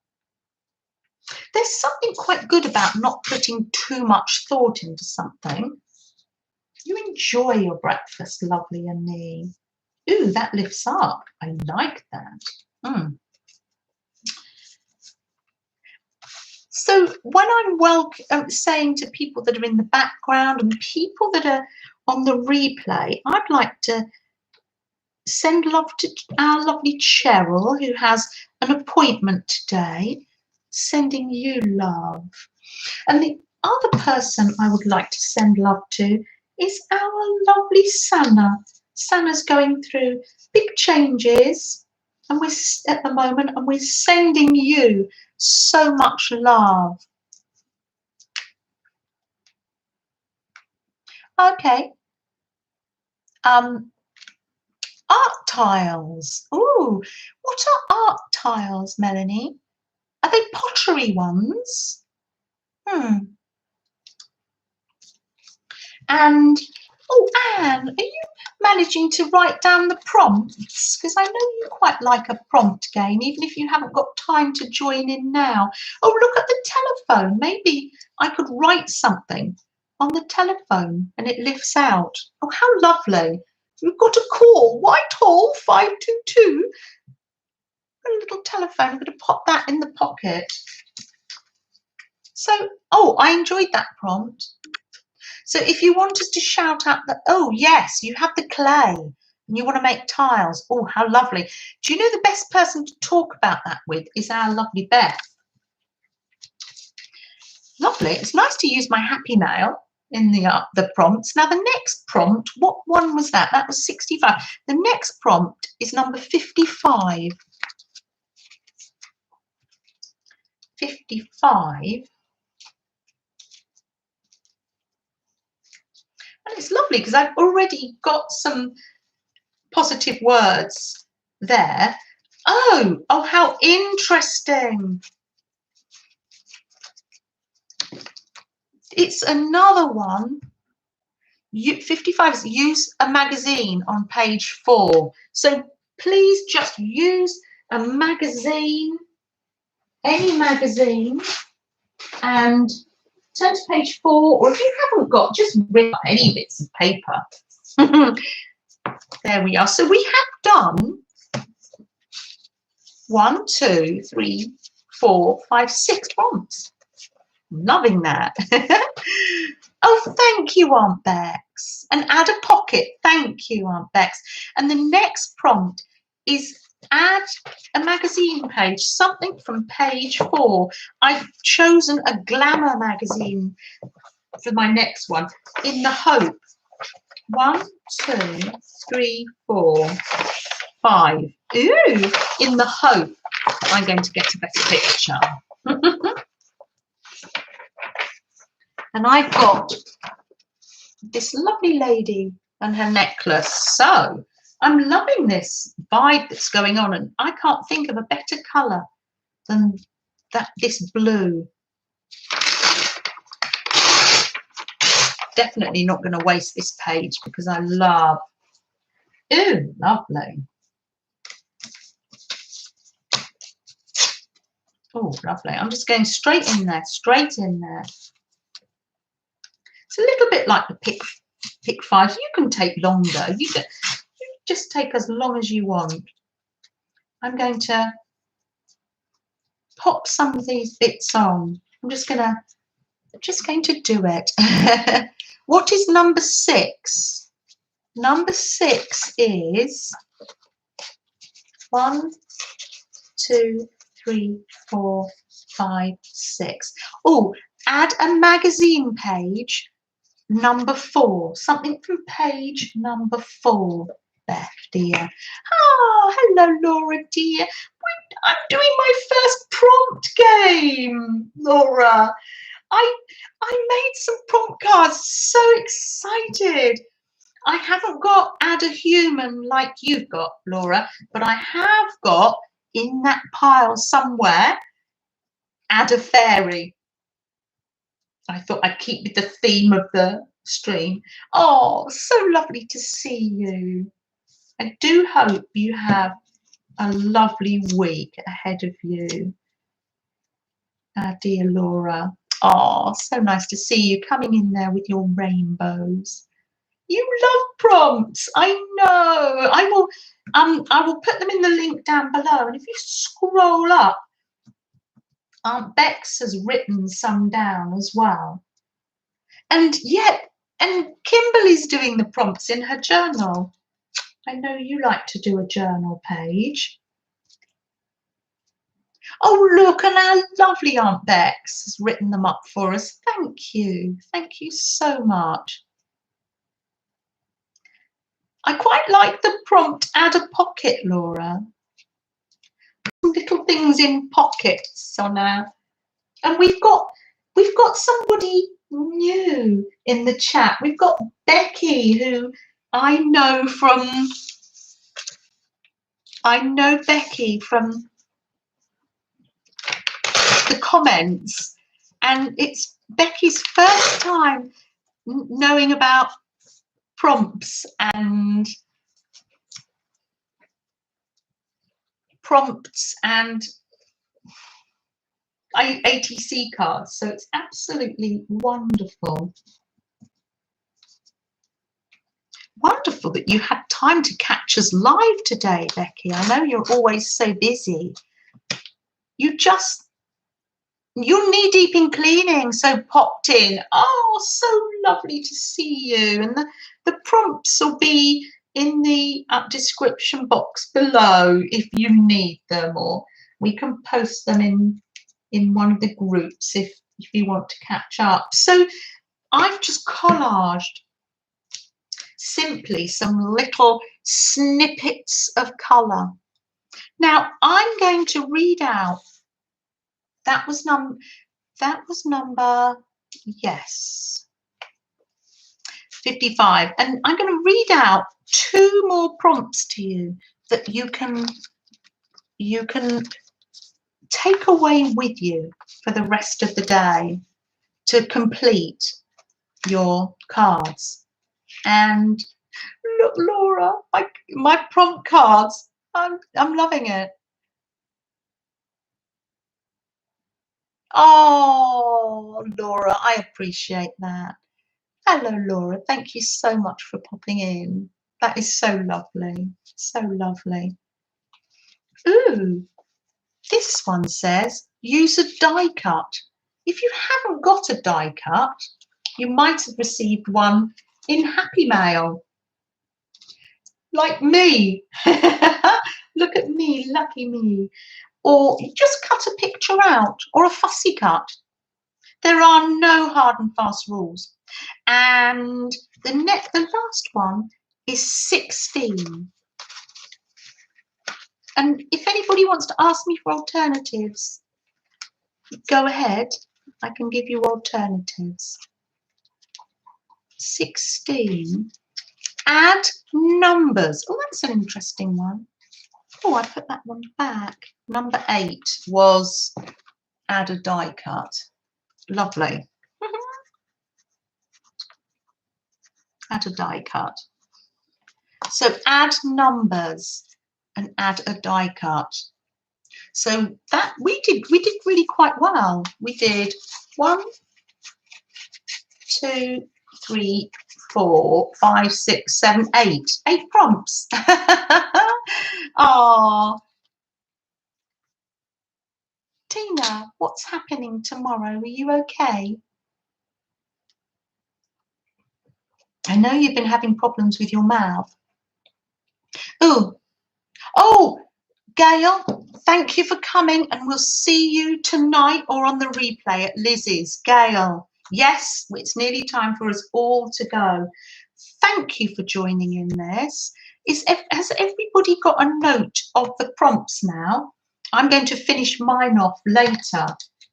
There's something quite good about not putting too much thought into something. You enjoy your breakfast, lovely and me. Ooh, that lifts up. I like that. So when I'm saying to people that are in the background and people that are on the replay, I'd like to send love to our lovely Cheryl, who has an appointment today. Sending you love. And the other person I would like to send love to is our lovely Sana. Sana's going through big changes and we're at the moment, and we're sending you so much love. Okay. Art tiles. Ooh, what are art tiles, Melanie? Are they pottery ones? And, oh, Anne, are you managing to write down the prompts? Because I know you quite like a prompt game, even if you haven't got time to join in now. Oh, look at the telephone. Maybe I could write something on the telephone and it lifts out. Oh, how lovely. We've got a call. Whitehall 522. A little telephone. I'm going to pop that in the pocket. So, oh, I enjoyed that prompt. So if you want us to shout out that, oh, yes, you have the clay and you want to make tiles. Oh, how lovely. Do you know the best person to talk about that with is our lovely Beth? Lovely. It's nice to use my happy nail in the prompts. Now, the next prompt, what one was that? That was 65. The next prompt is number 55. 55. And it's lovely because I've already got some positive words there. Oh, how interesting. It's another one. 55 is use a magazine on page 4. So please just use a magazine, any magazine, and turn to page 4, or if you haven't got, just rip any bits of paper. There we are. So we have done 1, 2, 3, 4, 5, 6 prompts. Loving that. Oh, thank you, Aunt Becs. And add a pocket. Thank you, Aunt Becs. And the next prompt is add a magazine page, something from page 4. I've chosen a glamour magazine for my next one in the hope. 1, 2, 3, 4, 5. Ooh, in the hope I'm going to get a better picture. And I've got this lovely lady and her necklace. So I'm loving this vibe that's going on, and I can't think of a better colour than this blue. Definitely not going to waste this page because I love. Ooh, lovely. Oh, lovely. I'm just going straight in there, straight in there. It's a little bit like the pick 5. You can take longer. You just take as long as you want. I'm going to pop some of these bits on. I'm just going to do it. What is number 6? Number 6 is 1, 2, 3, 4, 5, 6. Oh, add a magazine page. Number 4, something from page number 4, Beth dear. Oh, hello, Laura dear. I'm doing my first prompt game, Laura. I made some prompt cards. So excited. I haven't got add a human like you've got, Laura, but I have got in that pile somewhere add a fairy. I thought I'd keep with the theme of the stream. Oh, so lovely to see you. I do hope you have a lovely week ahead of you. Dear Laura. Oh, so nice to see you coming in there with your rainbows. You love prompts. I know. I will put them in the link down below. And if you scroll up, Aunt Becs has written some down as well. And Kimberly's doing the prompts in her journal. I know you like to do a journal page. Oh, look, and our lovely Aunt Becs has written them up for us. Thank you. Thank you so much. I quite like the prompt, add a pocket, Laura. Some little things in pockets on our, and we've got somebody new in the chat. We've got Becky, who I know Becky from the comments, and it's Becky's first time knowing about prompts and ATC cards, so it's absolutely wonderful. Wonderful that you had time to catch us live today, Becky. I know you're always so busy. You're knee deep in cleaning, so popped in. Oh, so lovely to see you. And the prompts will be in the description box below if you need them, or we can post them in one of the groups if you want to catch up. So I've just collaged simply some little snippets of colour. Now I'm going to read out. That was number, yes, 55. And I'm going to read out 2 more prompts to you that you can take away with you for the rest of the day to complete your cards. And look, Laura, my prompt cards, I'm loving it. Oh, Laura, I appreciate that. Hello, Laura. Thank you so much for popping in. That is so lovely. So lovely. Ooh, this one says, use a die cut. If you haven't got a die cut, you might have received one in Happy Mail. Like me. Look at me, lucky me. Or just cut a picture out, or a fussy cut. There are no hard and fast rules. And the last one is 16. And if anybody wants to ask me for alternatives, go ahead. I can give you alternatives. 16. Add numbers. Oh, that's an interesting one. Oh, I put that one back. Number 8 was add a die cut. Lovely. Add a die cut. So add numbers and add a die cut. So that we did really quite well. We did 1, 2, 3, 4, 5, 6, 7, 8. 8 prompts. Oh, Tina, what's happening tomorrow? Are you okay? I know you've been having problems with your mouth. Oh, Gail, thank you for coming, and we'll see you tonight or on the replay at Lizzie's. Gail, yes, it's nearly time for us all to go. Thank you for joining in this. Has everybody got a note of the prompts now? I'm going to finish mine off later,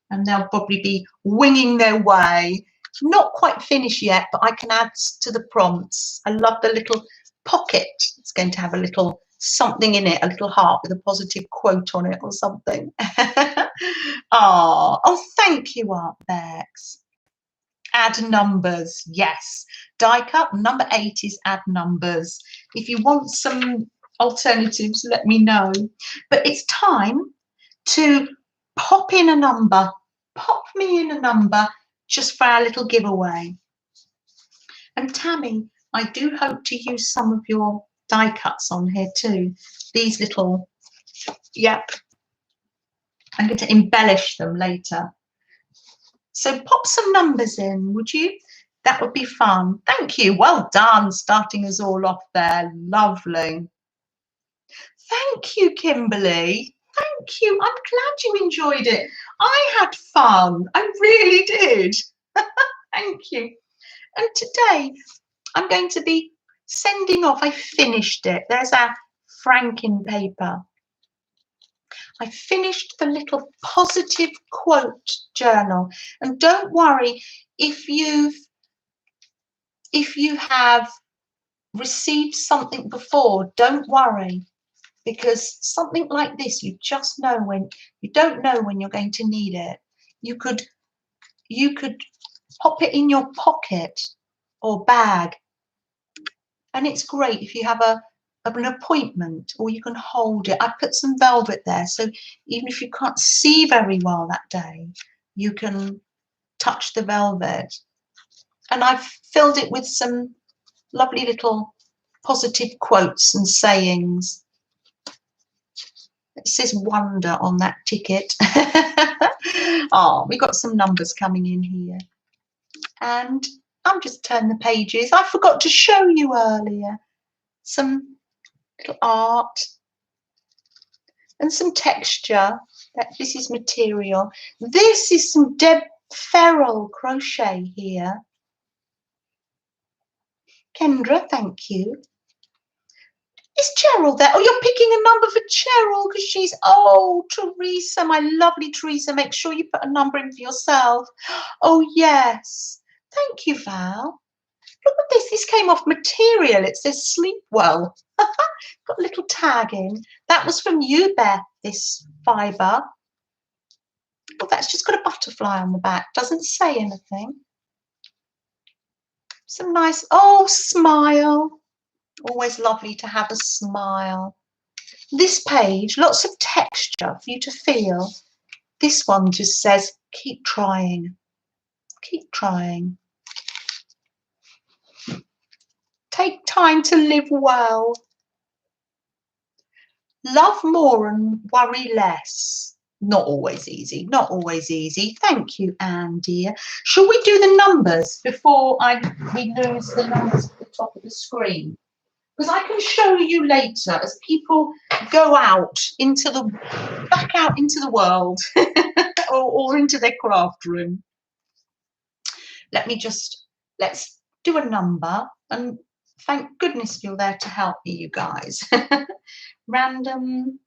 and they'll probably be winging their way. Not quite finished yet, but I can add to the prompts. I love the little pocket. It's going to have a little something in it, a little heart with a positive quote on it or something. Oh, thank you, Aunt Becs. Add numbers, yes. Die cut number 8 is add numbers. If you want some alternatives, let me know. But it's time to pop in a number. Pop me in a number just for our little giveaway. And Tammy, I do hope to use some of your die cuts on here too. These little, yep. I'm going to embellish them later. So pop some numbers in, would you? That would be fun. Thank you. Well done, starting us all off there. Lovely. Thank you, Kimberly. Thank you. I'm glad you enjoyed it. I had fun. I really did. Thank you. And today I'm going to be sending off. I finished it. There's our franking paper. I finished the little positive quote journal. And don't worry if you have received something before, don't worry, because something like this, you just know when you don't know when you're going to need it. You could pop it in your pocket or bag, and it's great if you have an appointment, or you can hold it. I put some velvet there, so even if you can't see very well that day, you can touch the velvet. And I've filled it with some lovely little positive quotes and sayings. It says wonder on that ticket. Oh, we got some numbers coming in here. And I'm just turning the pages. I forgot to show you earlier some little art and some texture. This is material. This is some Deb Ferrell crochet here. Kendra, thank you. Is Cheryl there? Oh, you're picking a number for Cheryl because she's, oh, Teresa, my lovely Teresa. Make sure you put a number in for yourself. Oh, yes. Thank you, Val. Look at this. This came off material. It says sleep well. Got a little tag in. That was from you, Beth, this fibre. Oh, that's just got a butterfly on the back. Doesn't say anything. Some nice, oh, smile. Always lovely to have a smile. This page, lots of texture for you to feel. This one just says, keep trying. Keep trying. Take time to live well. Love more and worry less. Not always easy, not always easy. Thank you, Anne, dear. Shall we do the numbers before we lose the numbers at the top of the screen? Because I can show you later as people go out into back out into the world or into their craft room. Let's do a number, and thank goodness you're there to help me, you guys. Random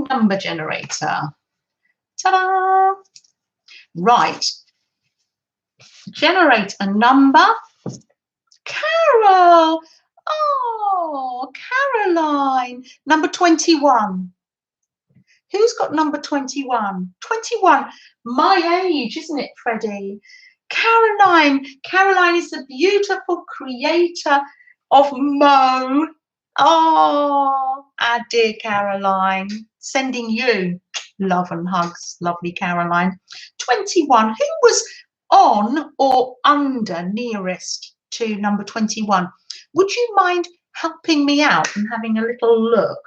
number generator. Ta-da! Right. Generate a number. Carol. Oh, Caroline. Number 21. Who's got number 21? 21. My age, isn't it, Freddie? Caroline. Caroline is the beautiful creator of Mo. Oh, our dear Caroline. Sending you love and hugs, lovely Caroline. 21. Who was on or under nearest to number 21? Would you mind helping me out and having a little look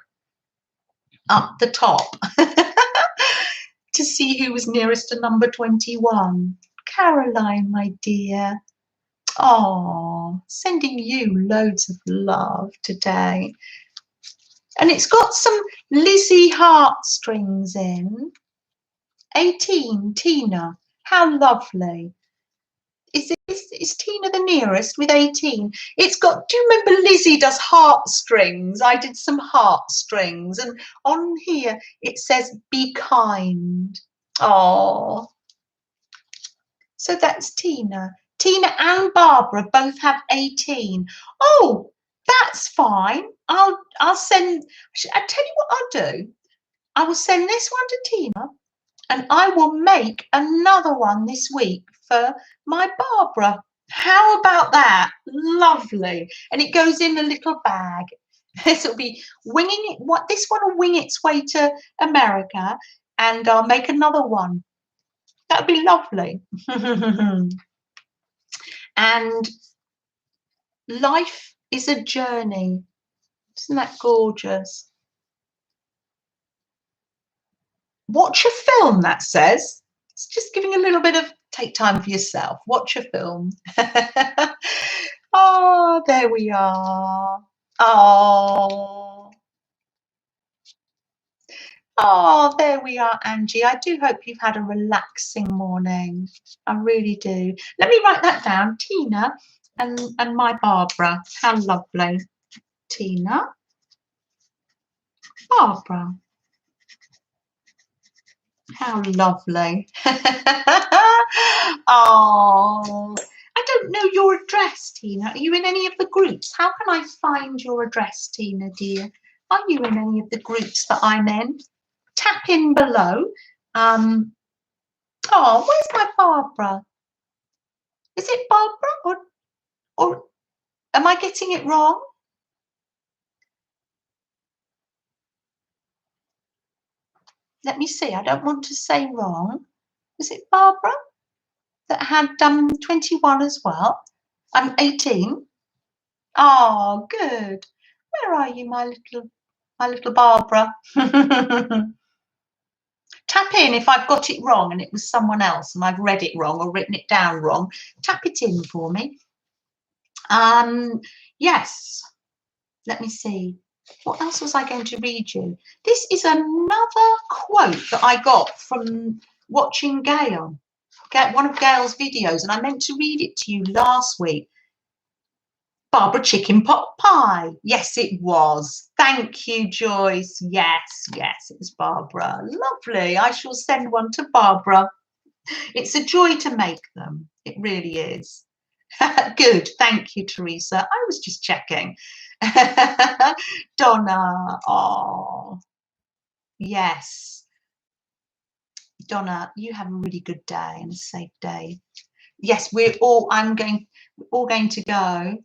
up the top to see who was nearest to number 21? Caroline, my dear. Oh, sending you loads of love today. And it's got some Lizzie heartstrings in. 18, Tina. How lovely. Is Tina the nearest with 18? It's got, do you remember Lizzie does heartstrings? I did some heartstrings, and on here it says be kind. Oh, so that's Tina. Tina and Barbara both have 18. Oh, That's fine. I'll send. I tell you what I'll do. I will send this one to Tina, and I will make another one this week for my Barbara. How about that? Lovely. And it goes in a little bag. This will be winging it. What this one will wing its way to America, and I'll make another one. That'd be lovely. And life is a journey. Isn't that gorgeous? Watch a film, that says. It's just giving a little bit of take time for yourself. Watch a film. Oh, there we are. Oh. Oh, there we are, Angie. I do hope you've had a relaxing morning. I really do. Let me write that down. Tina and my Barbara. How lovely. Tina, Barbara. How lovely. Oh, I don't know your address, Tina. Are you in any of the groups? How can I find your address, Tina, dear? Are you in any of the groups that I'm in? Tap in below. Oh, where's my Barbara? Is it Barbara or am I getting it wrong? Let me see. I don't want to say wrong. Is it Barbara that had 21 as well? I'm 18. Oh, good. Where are you, my little Barbara? Tap in if I've got it wrong and it was someone else and I've read it wrong or written it down wrong. Tap it in for me. Yes. Let me see. What else was I going to read you? This is another quote that I got from watching Gail, one of Gail's videos, and I meant to read it to you last week. Barbara chicken pot pie. Yes, it was. Thank you, Joyce. Yes, it was Barbara. Lovely. I shall send one to Barbara. It's a joy to make them. It really is. Good. Thank you, Teresa. I was just checking. Donna. Oh, yes. Donna, you have a really good day and a safe day. Yes, we're all going to go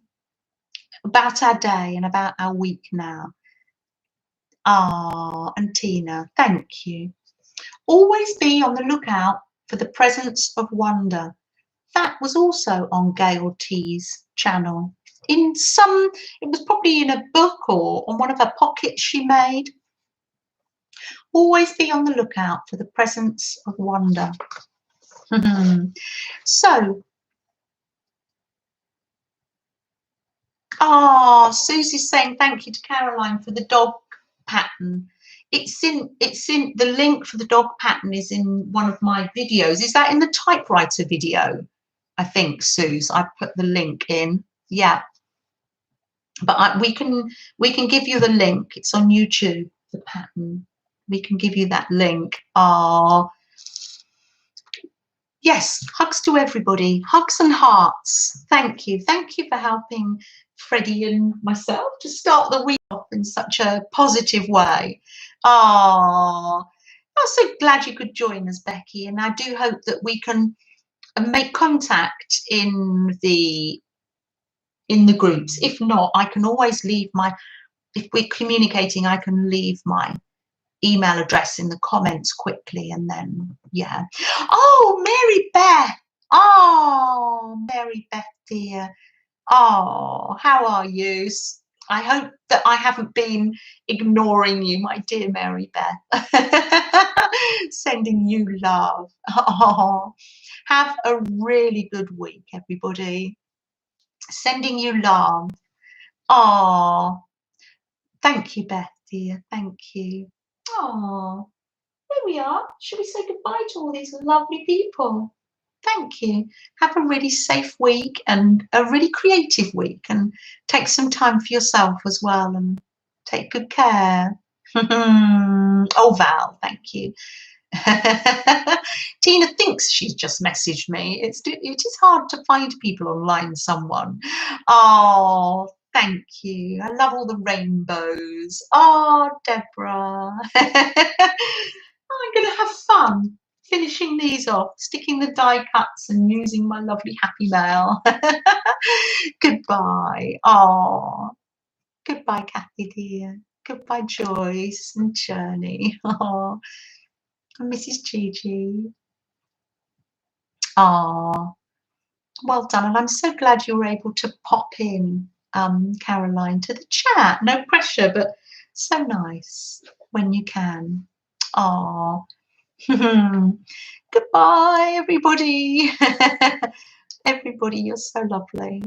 about our day and about our week now. Ah, and Tina, thank you. Always be on the lookout for the presence of wonder. That was also on Gail T's channel. It was probably in a book or on one of her pockets she made. Always be on the lookout for the presence of wonder. So, Susie's saying thank you to Caroline for the dog pattern. It's in the link for the dog pattern is in one of my videos. Is that in the typewriter video? I think, Suze, I put the link in. Yeah. But we can give you the link. It's on YouTube, the pattern. We can give you that link. Yes, hugs to everybody. Hugs and hearts. Thank you. Thank you for helping Freddie and myself to start the week off in such a positive way. I'm so glad you could join us, Becky. And I do hope that we can make contact in the groups. If not, I can always leave if we're communicating, I can leave my email address in the comments quickly, and then yeah. Oh, Mary Beth. Oh, Mary Beth dear. Oh, how are you? I hope that I haven't been ignoring you, my dear Mary Beth. Sending you love. Oh, have a really good week, everybody. Sending you love. Oh, thank you, Beth dear. Thank you. Oh, there we are. Should we say goodbye to all these lovely people? Thank you. Have a really safe week and a really creative week, and take some time for yourself as well, and take good care. Oh, Val, thank you. Tina thinks she's just messaged me. It is hard to find people online, someone. Oh, Thank you. I love all the rainbows. Oh, Deborah. I'm going to have fun finishing these off, sticking the die cuts and using my lovely happy mail. Goodbye. Oh, goodbye, Kathy dear. Goodbye, Joyce and Journey. Oh, and Mrs. Gigi. Oh, well done. And I'm so glad you were able to pop in, Caroline, to the chat. No pressure, but so nice when you can. Oh, goodbye, everybody. Everybody, you're so lovely.